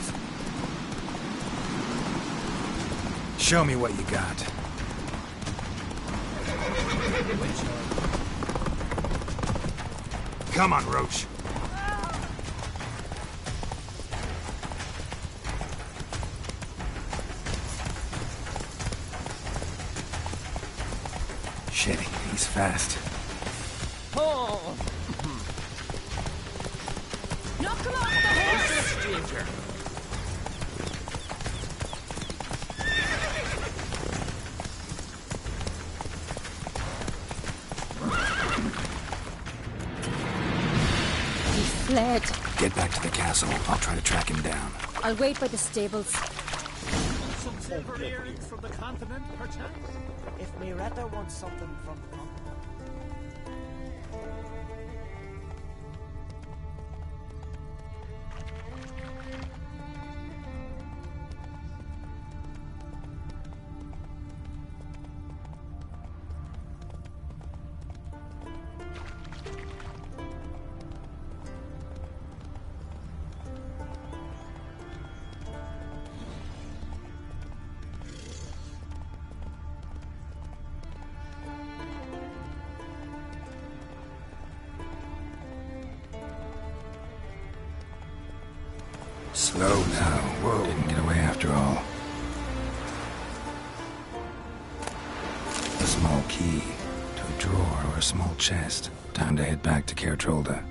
B: Show me what you got. Come on, Roach. Shit, he's fast.
K: Oh!
J: Knock him off the horse!
K: Stranger.
J: Fled.
B: Get back to the castle. I'll try to track him down.
J: I'll wait by the stables.
L: Some silver earrings from the continent, perchance? If Miretta wants something from the continent.
B: Slow now. Whoa. Didn't get away after all. A small key to a drawer or a small chest. Time to head back to Caer Trolda.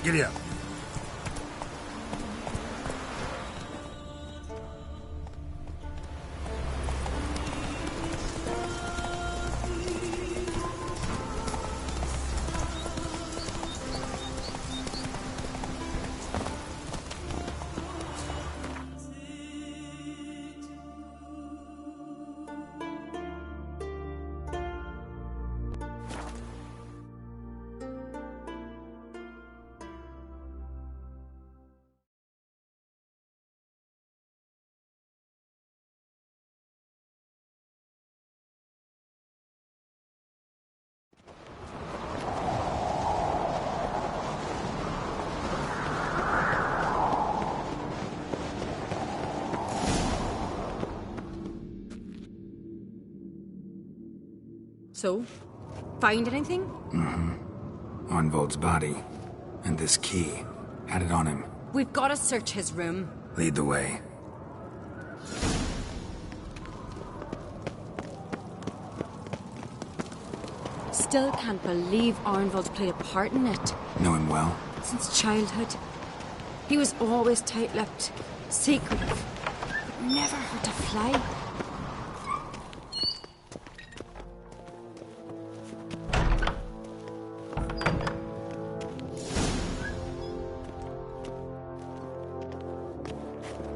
B: Giddy up.
H: So, find anything?
B: Mm-hmm. Arnvold's body. And this key. Had it on him.
H: We've got to search his room.
B: Lead the way.
H: Still can't believe Arnvold's played a part in it.
B: Know him well?
H: Since childhood. He was always tight-lipped, secretive, but never hurt a fly.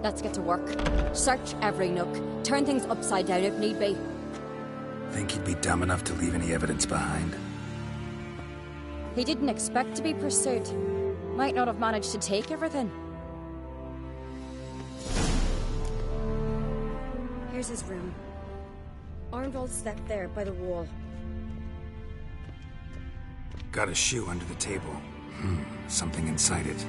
J: Let's get to work. Search every nook. Turn things upside down if need be.
B: Think he'd be dumb enough to leave any evidence behind?
J: He didn't expect to be pursued. Might not have managed to take everything.
H: Here's his room. Arnvold slept there by the wall.
B: Got a shoe under the table. Something inside it.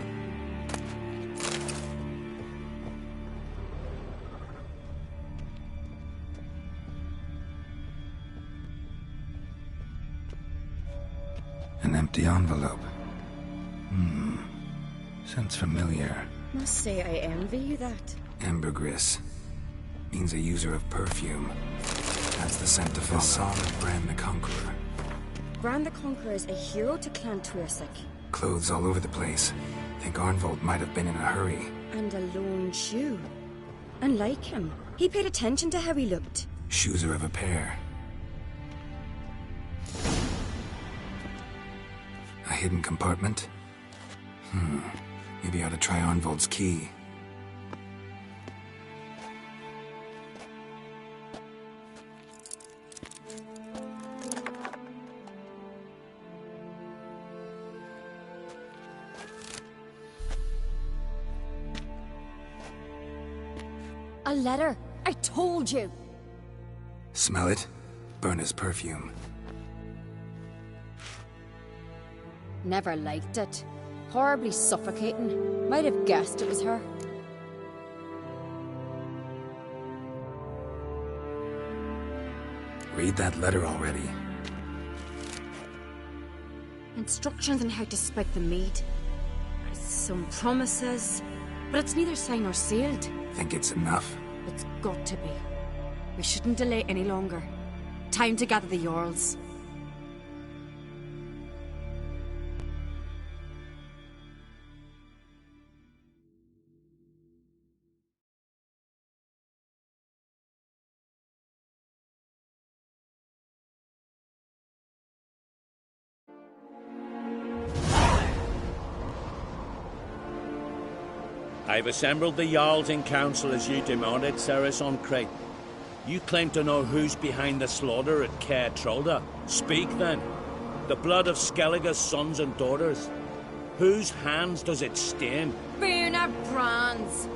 B: An empty envelope. Sounds familiar.
H: Must say I envy you that.
B: Ambergris. Means a user of perfume. That's the scent to follow. The song of Bran the Conqueror.
H: Bran the Conqueror is a hero to Clan Tuirsik.
B: Clothes all over the place. Think Arnvold might have been in a hurry.
H: And a lone shoe. And like him, he paid attention to how he looked.
B: Shoes are of a pair. A hidden compartment? Maybe I ought to try Arnvold's key.
J: A letter. I told you.
B: Smell it? Burn his perfume.
J: Never liked it. Horribly suffocating. Might have guessed it was her.
B: Read that letter already.
H: Instructions on how to spike the mead. Some promises, but it's neither signed nor sealed.
B: Think it's enough?
H: It's got to be. We shouldn't delay any longer. Time to gather the Jarls.
M: I've assembled the Jarls in council as you demanded, Cerys on Crate. You claim to know who's behind the slaughter at Caer Trolda. Speak then. The blood of Skellige's sons and daughters. Whose hands does it stain?
J: Birna Brand's.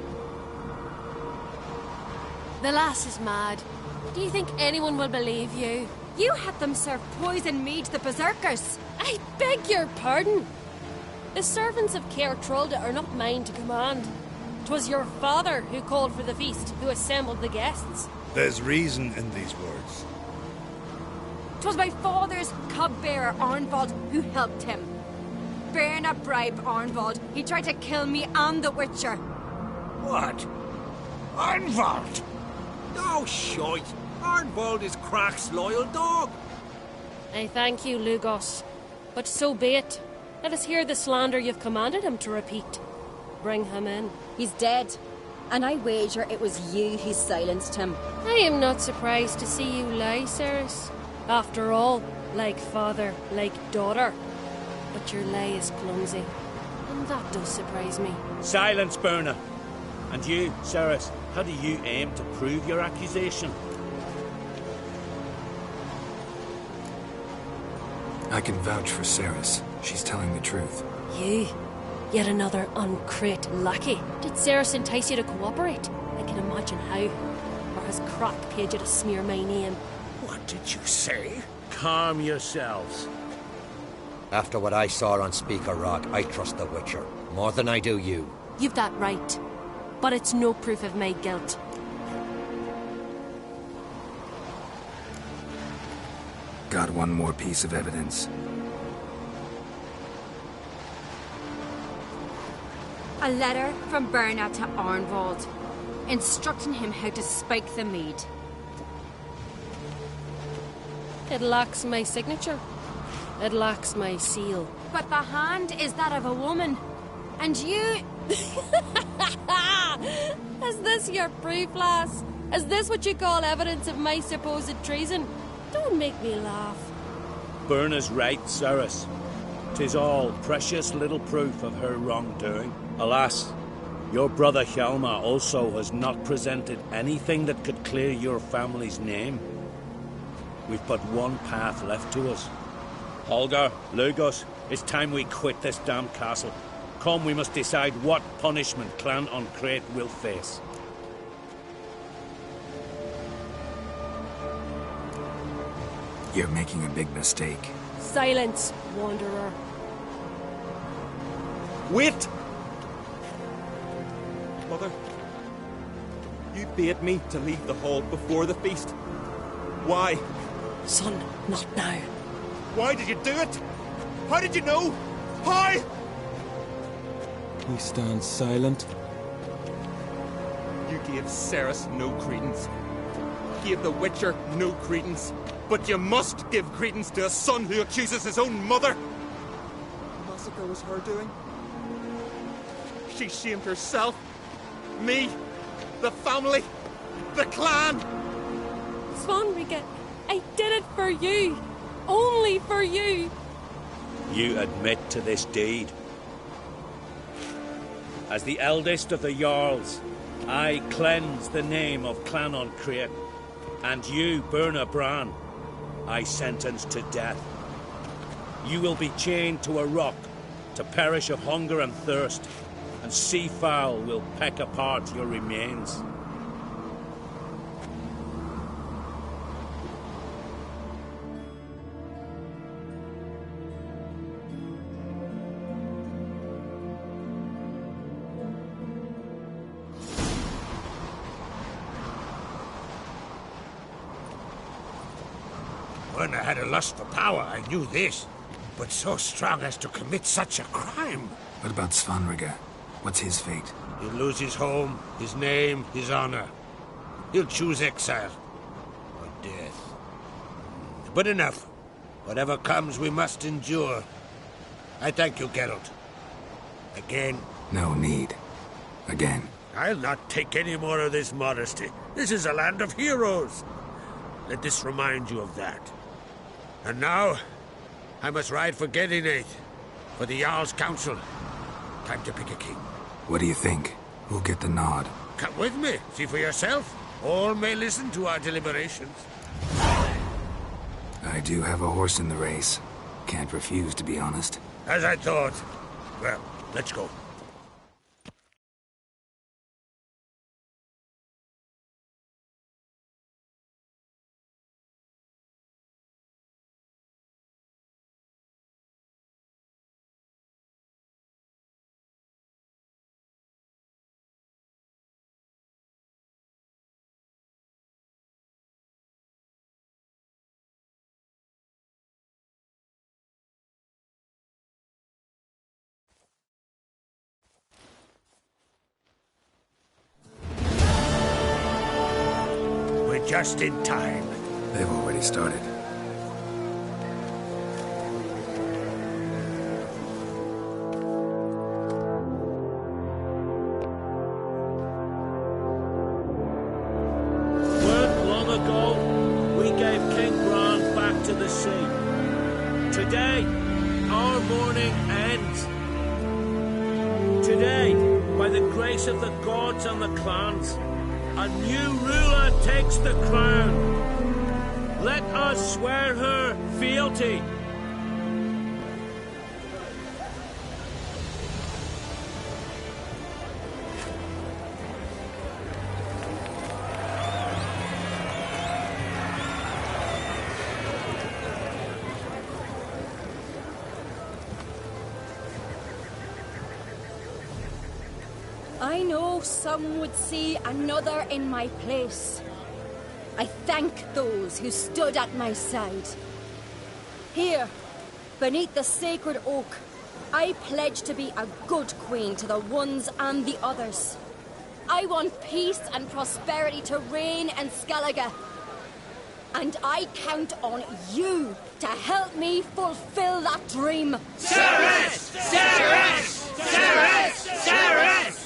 K: The lass is mad. Do you think anyone will believe you?
J: You had them serve poison mead to the berserkers.
K: I beg your pardon. The servants of Caer Trolda are not mine to command. 'Twas your father who called for the feast, who assembled the guests.
N: There's reason in these words.
J: 'Twas my father's cub-bearer, Arnvold, who helped him. Berna bribed Arnvald. He tried to kill me and the Witcher.
O: What? Arnvald? Oh, shite. Arnvald is Crach's loyal dog.
K: I thank you, Lugos. But so be it. Let us hear the slander you've commanded him to repeat. Bring him in.
H: He's dead. And I wager it was you who silenced him.
K: I am not surprised to see you lie, Cerys. After all, like father, like daughter. But your lie is clumsy. And that does surprise me.
M: Silence, Berna. And you, Cerys, how do you aim to prove your accusation?
B: I can vouch for Cerys. She's telling the truth.
K: You? Yet another uncrate lackey. Did Cerys entice you to cooperate? I can imagine how. Or has Crach paid you to smear my name?
O: What did you say?
M: Calm yourselves.
A: After what I saw on Speaker Rock, I trust the Witcher. More than I do you.
K: You've that right. But it's no proof of my guilt.
B: Got one more piece of evidence.
J: A letter from Berna to Arnvald, instructing him how to spike the mead.
K: It lacks my signature. It lacks my seal.
J: But the hand is that of a woman. And you...
K: Is this your proof, lass? Is this what you call evidence of my supposed treason? Don't make me laugh.
M: Berna's right, Cerys. 'Tis all precious little proof of her wrongdoing. Alas, your brother Hjalmar also has not presented anything that could clear your family's name. We've but one path left to us. Holger, Lugos, it's time we quit this damned castle. Come, we must decide what punishment Clan Uncrate will face.
B: You're making a big mistake.
K: Silence, wanderer.
P: Wait! Mother, you bade me to leave the hall before the feast. Why?
K: Son, not now.
P: Why did you do it? How did you know? How?
Q: He stands silent.
P: You gave Cerys no credence. Gave the Witcher no credence. But you must give credence to a son who accuses his own mother. The massacre was her doing. She shamed herself, me, the family, the clan.
K: Svanrige, I did it for you. Only for you.
M: You admit to this deed. As the eldest of the Jarls, I cleanse the name of Clan Uncrate, and you, Berna Bran, I sentence to death. You will be chained to a rock to perish of hunger and thirst, and sea fowl will peck apart your remains.
C: When I had a lust for power, I knew this. But so strong as to commit such a crime.
B: What about Svanrige? What's his fate?
C: He'll lose his home, his name, his honor. He'll choose exile. Or death. But enough. Whatever comes, we must endure. I thank you, Geralt. Again.
B: No need. Again.
C: I'll not take any more of this modesty. This is a land of heroes. Let this remind you of that. And now, I must ride for Gedinate, for the Jarl's Council. Time to pick a king.
B: What do you think? Who'll get the nod?
C: Come with me, see for yourself. All may listen to our deliberations.
B: I do have a horse in the race. Can't refuse, to be honest.
C: As I thought. Well, let's go. just in time.
B: They've already started.
M: Weren't long ago, we gave King Bran back to the sea. Today, our mourning ends. Today, by the grace of the gods and the clans, a new ruler takes the crown. Let us swear her fealty.
J: I know some would see another in my place. I thank those who stood at my side. Here, beneath the sacred oak, I pledge to be a good queen to the ones and the others. I want peace and prosperity to reign in Skellige. And I count on you to help me fulfill that dream.
O: Cerys! Cerys! Cerys! Cerys!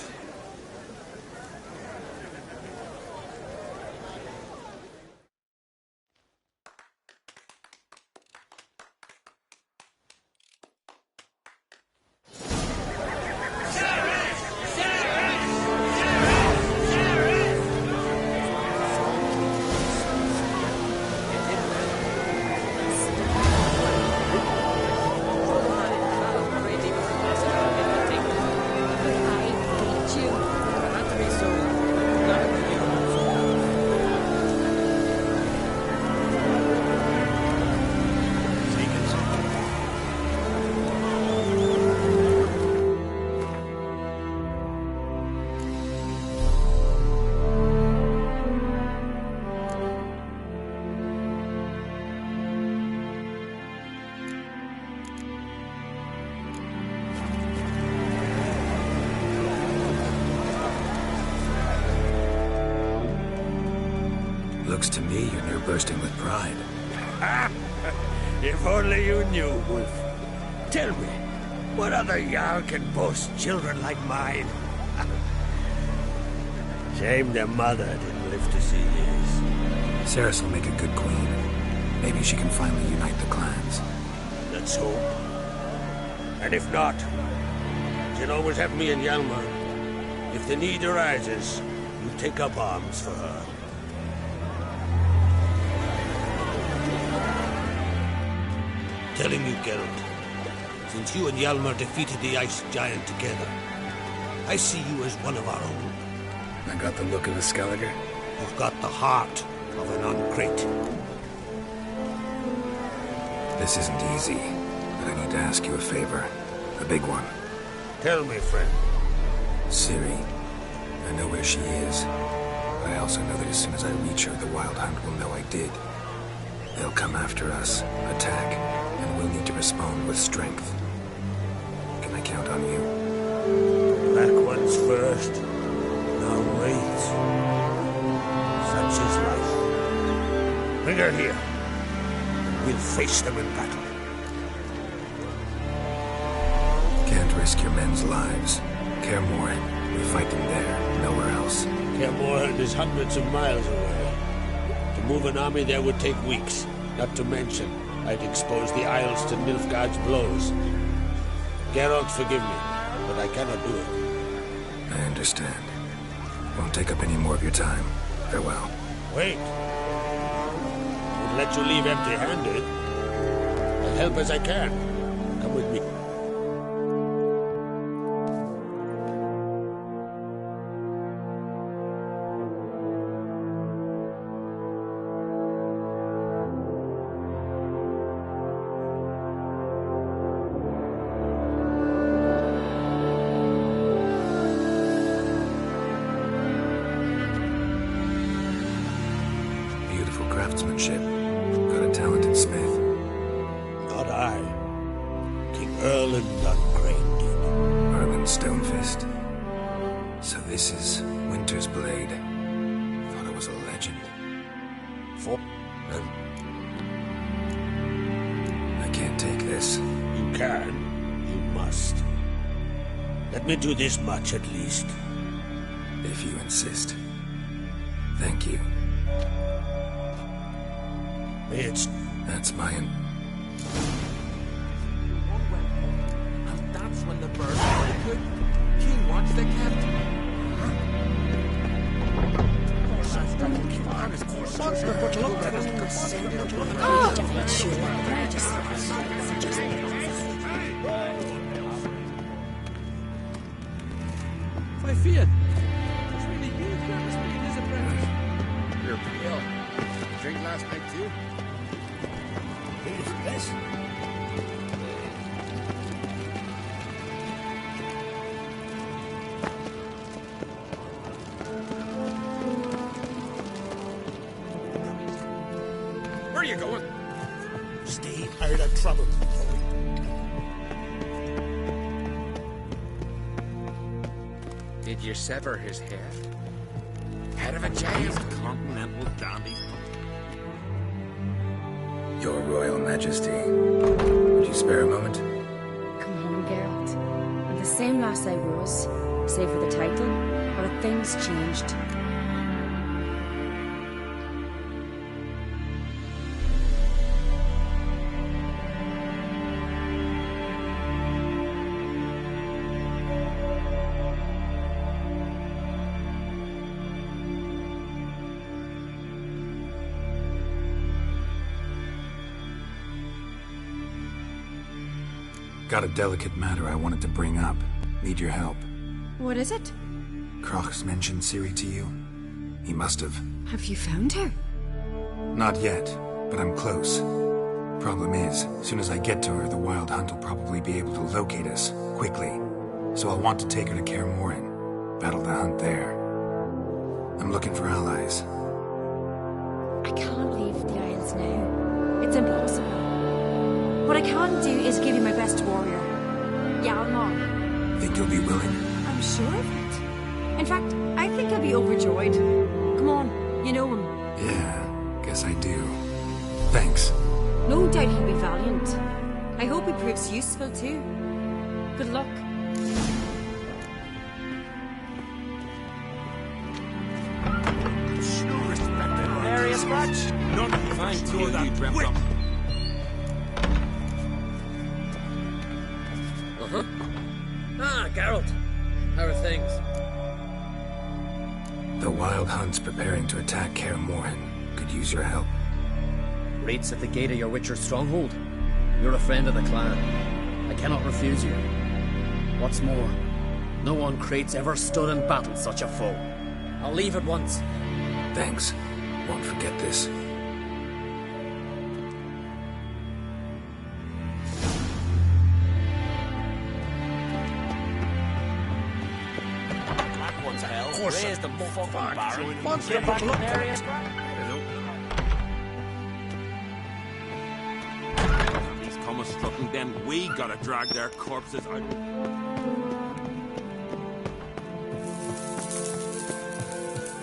B: Looks to me you're near bursting with pride.
C: If only you knew, Wolf. Tell me, what other Jarl can boast children like mine? Shame their mother didn't live to see years.
B: Cerys will make a good queen. Maybe she can finally unite the clans.
C: Let's hope. And if not, she'll always have me and Hjalmar. If the need arises, you take up arms for her. Telling you, Geralt, since you and Hjalmar defeated the Ice Giant together, I see you as one of our own.
B: I got the look of a Skelliger.
C: You've got the heart of an Uncrate.
B: This isn't easy, but I need to ask you a favor. A big one.
C: Tell me, friend.
B: Ciri. I know where she is, but I also know that as soon as I reach her, the Wild Hunt will know I did. They'll come after us, attack, and we'll need to respond with strength. Can I count on you?
C: Black ones first. Now wait. Such is life. Bring her here. We'll face them in battle.
B: Can't risk your men's lives. Kaer Morhen. We fight them there, nowhere else.
C: Kaer Morhen is hundreds of miles away. To move an army there would take weeks. Not to mention, I'd expose the Isles to Nilfgaard's blows. Geralt, forgive me, but I cannot do it.
B: I understand. Won't take up any more of your time. Farewell.
C: Wait. Won't let you leave empty-handed. I'll help as I can. Come with me.
B: Craftsmanship. Got a talented smith.
C: Not I. King Erland Uncrate did.
B: Erland Stonefist. So this is Winter's Blade. Thought it was a legend.
C: before. And
B: I can't take this.
C: you can. You must. Let me do this much at least.
B: If you insist. Thank you.
C: It's...
B: That's mine.
L: And that's when the birds were good. King wants the captain.
F: Fifian, it's really you who promised me this apprentice.
I: You're pale. Drink last night too?
C: Here's this.
I: Where are you going?
C: Stay out of trouble.
I: Did you sever his head? Head of a giant?
P: Continental dandies.
B: Your Royal Majesty. Would you spare a moment?
H: Come on, Geralt. I'm the same lass I was, save for the title, or have things changed?
B: Got a delicate matter I wanted to bring up. Need your help.
H: What is it?
B: Kroch's mentioned Ciri to you? He must have.
H: Have you found her?
B: Not yet, but I'm close. Problem is, soon as I get to her, the Wild Hunt will probably be able to locate us, quickly. So I'll want to take her to Kaer Morhen, battle the hunt there. I'm looking for allies.
H: I can't leave the Isles now. It's impossible. What I can do is give you my best warrior, Hjalmar.
B: Think you'll be willing?
H: I'm sure of it. In fact, I think I'll be overjoyed. Come on, you know him.
B: Yeah, guess I do. Thanks.
H: No doubt he'll be valiant. I hope he proves useful too. Good luck.
L: Area scratch.
P: None of you
D: Find two of you dreamt
P: wit.
D: up.
F: Uh-huh. Ah, Geralt. How are things?
B: The Wild Hunt's preparing to attack Kaer Morhen. Could use your help.
F: Raid's at the gate of your Witcher stronghold. You're a friend of the clan. I cannot refuse you. What's more, no one Crate's ever stood and battled such a foe. I'll leave at once.
B: Thanks. Won't forget this.
L: That one's hell.
C: course
L: Raise the fucking baron.
C: Monster
L: Get back in
C: look.
L: area scratch.
D: These come a strutting, then we gotta drag their corpses out.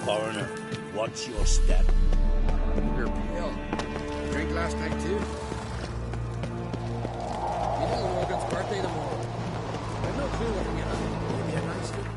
C: Foreigner, watch your step.
I: You're pale. Drink last night too? You know Logan's birthday tomorrow. I've no clue what I'm gonna. Maybe a nice one.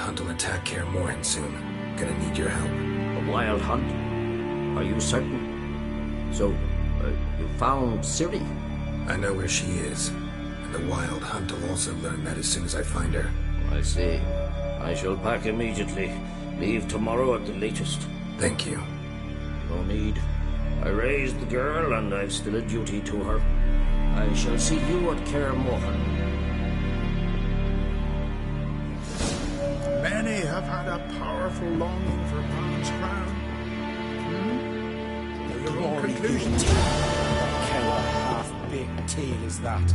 B: hunt will attack Kaer Morhen soon. Gonna need your help.
R: A wild hunt? Are you certain? So, you found Ciri?
B: I know where she is. And the wild hunt will also learn that as soon as I find her.
R: I see. I shall pack immediately. Leave tomorrow at the latest.
B: Thank you.
R: No need. I raised the girl, and I've still a duty to her. I shall see you at Kaer Morhen.
S: Many have had a powerful longing for Bron's crown. Your own conclusions?
L: What kind of half-baked tale is that?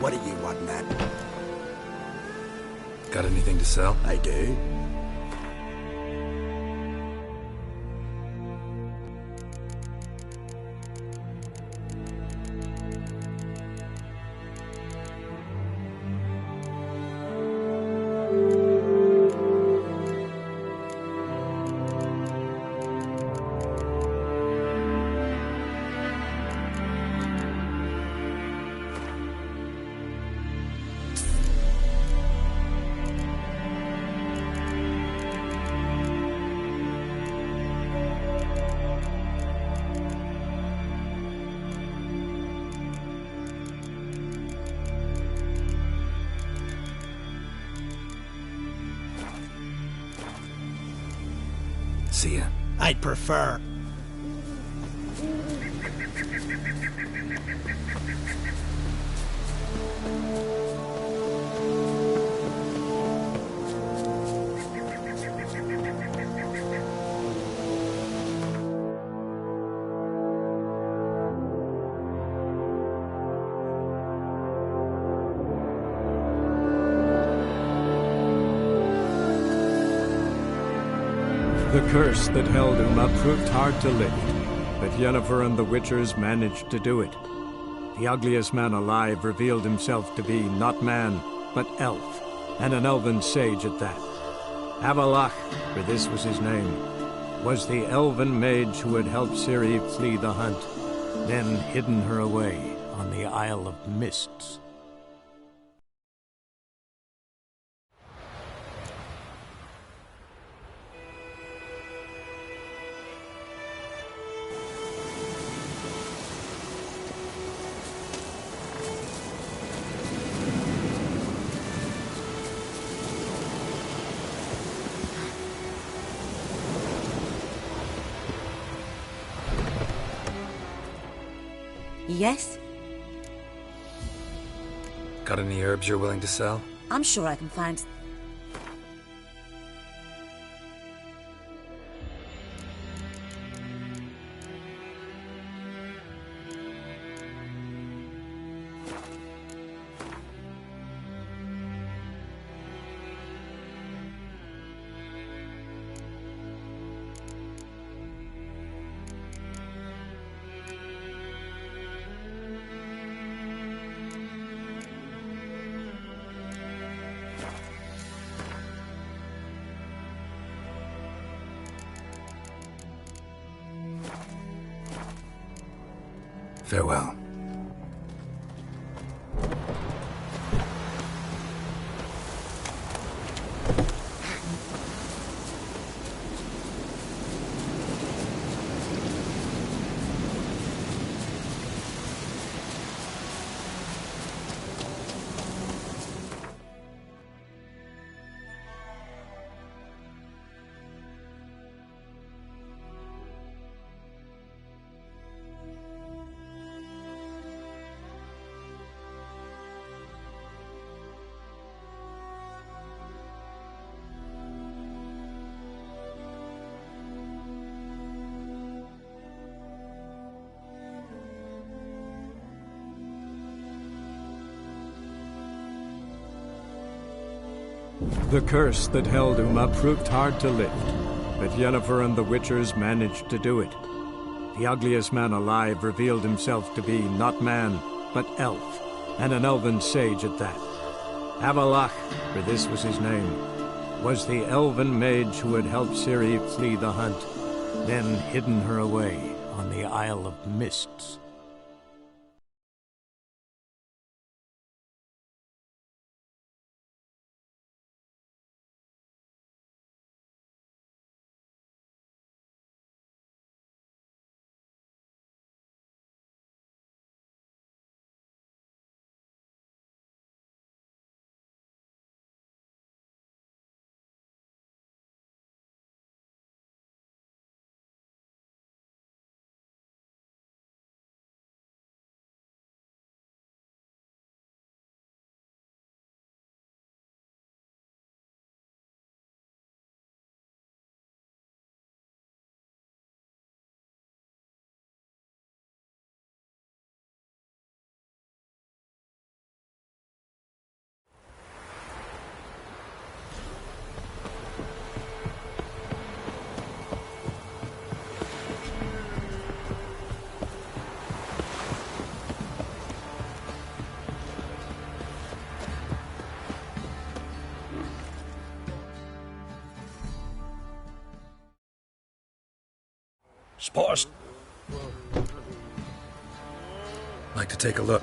C: What do you want, man?
B: Got anything to sell?
C: I do.
B: See ya.
L: I'd prefer.
T: The curse that held Uma proved hard to lift, but Yennefer and the Witchers managed to do it. The ugliest man alive revealed himself to be not man, but elf, and an elven sage at that. Avalach, for this was his name, was the elven mage who had helped Ciri flee the hunt, then hidden her away on the Isle of Mists.
U: Yes?
B: Got any herbs you're willing to sell?
U: I'm sure I can find...
B: Farewell.
T: The curse that held Uma proved hard to lift, but Yennefer and the Witchers managed to do it. The ugliest man alive revealed himself to be not man, but elf, and an elven sage at that. Avalach, for this was his name, was the elven mage who had helped Ciri flee the hunt, then hidden her away on the Isle of Mists.
E: Spot us.
B: Like to take a look.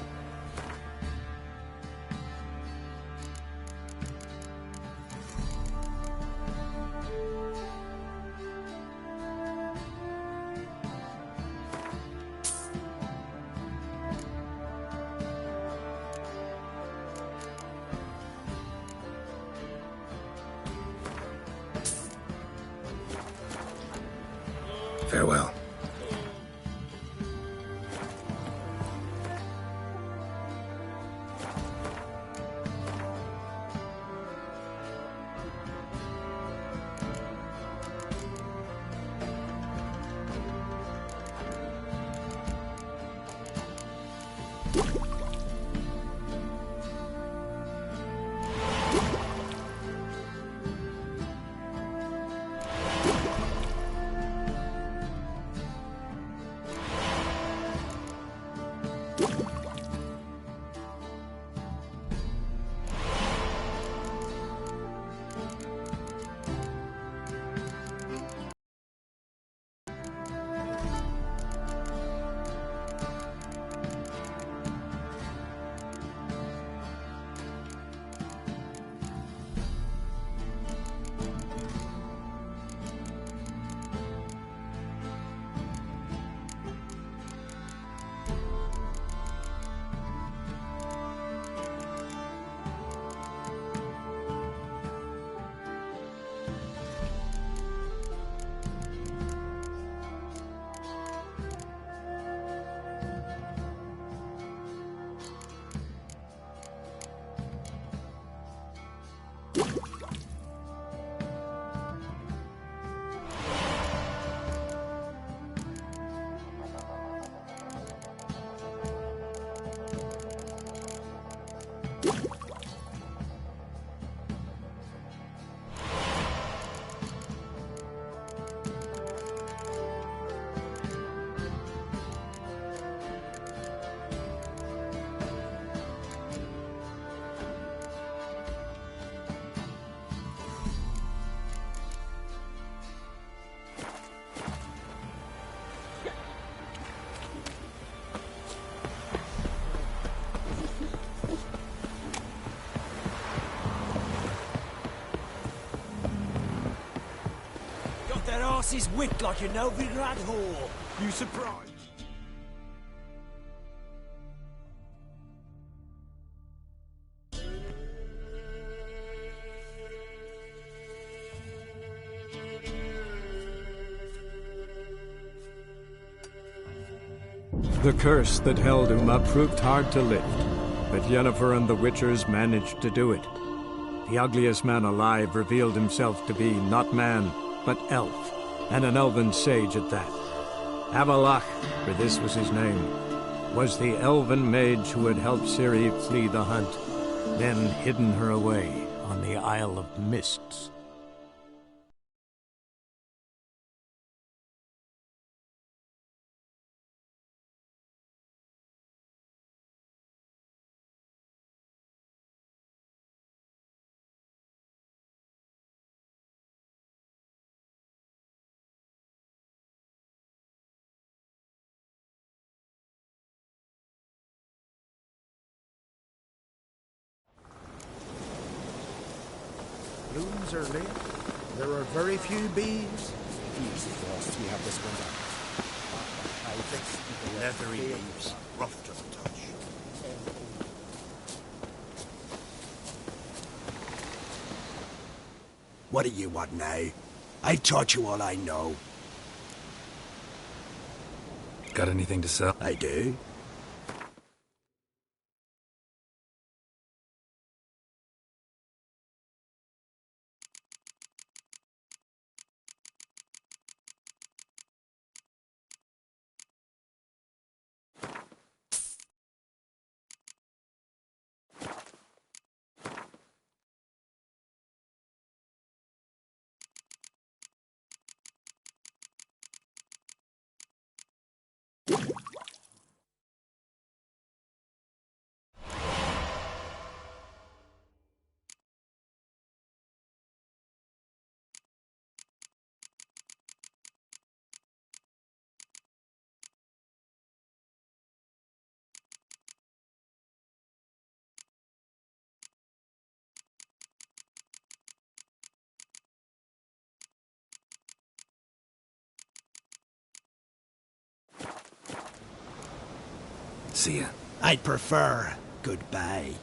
B: Farewell.
L: That arse is whipped like a Novigrad whore.
E: You surprised?
T: The curse that held Uma proved hard to lift, but Yennefer and the Witchers managed to do it. The ugliest man alive revealed himself to be not man, but elf, and an elven sage at that. Avalach, for this was his name, was the elven mage who had helped Ciri flee the hunt, then hidden her away on the Isle of Mists.
S: Blooms are late. There are very few bees. Easy for us, we have this one down. I think leathery leaves, rough to the touch.
C: What do you want now? I've taught you all I know.
B: Got anything to sell?
C: I do.
B: See ya.
S: I'd prefer goodbye.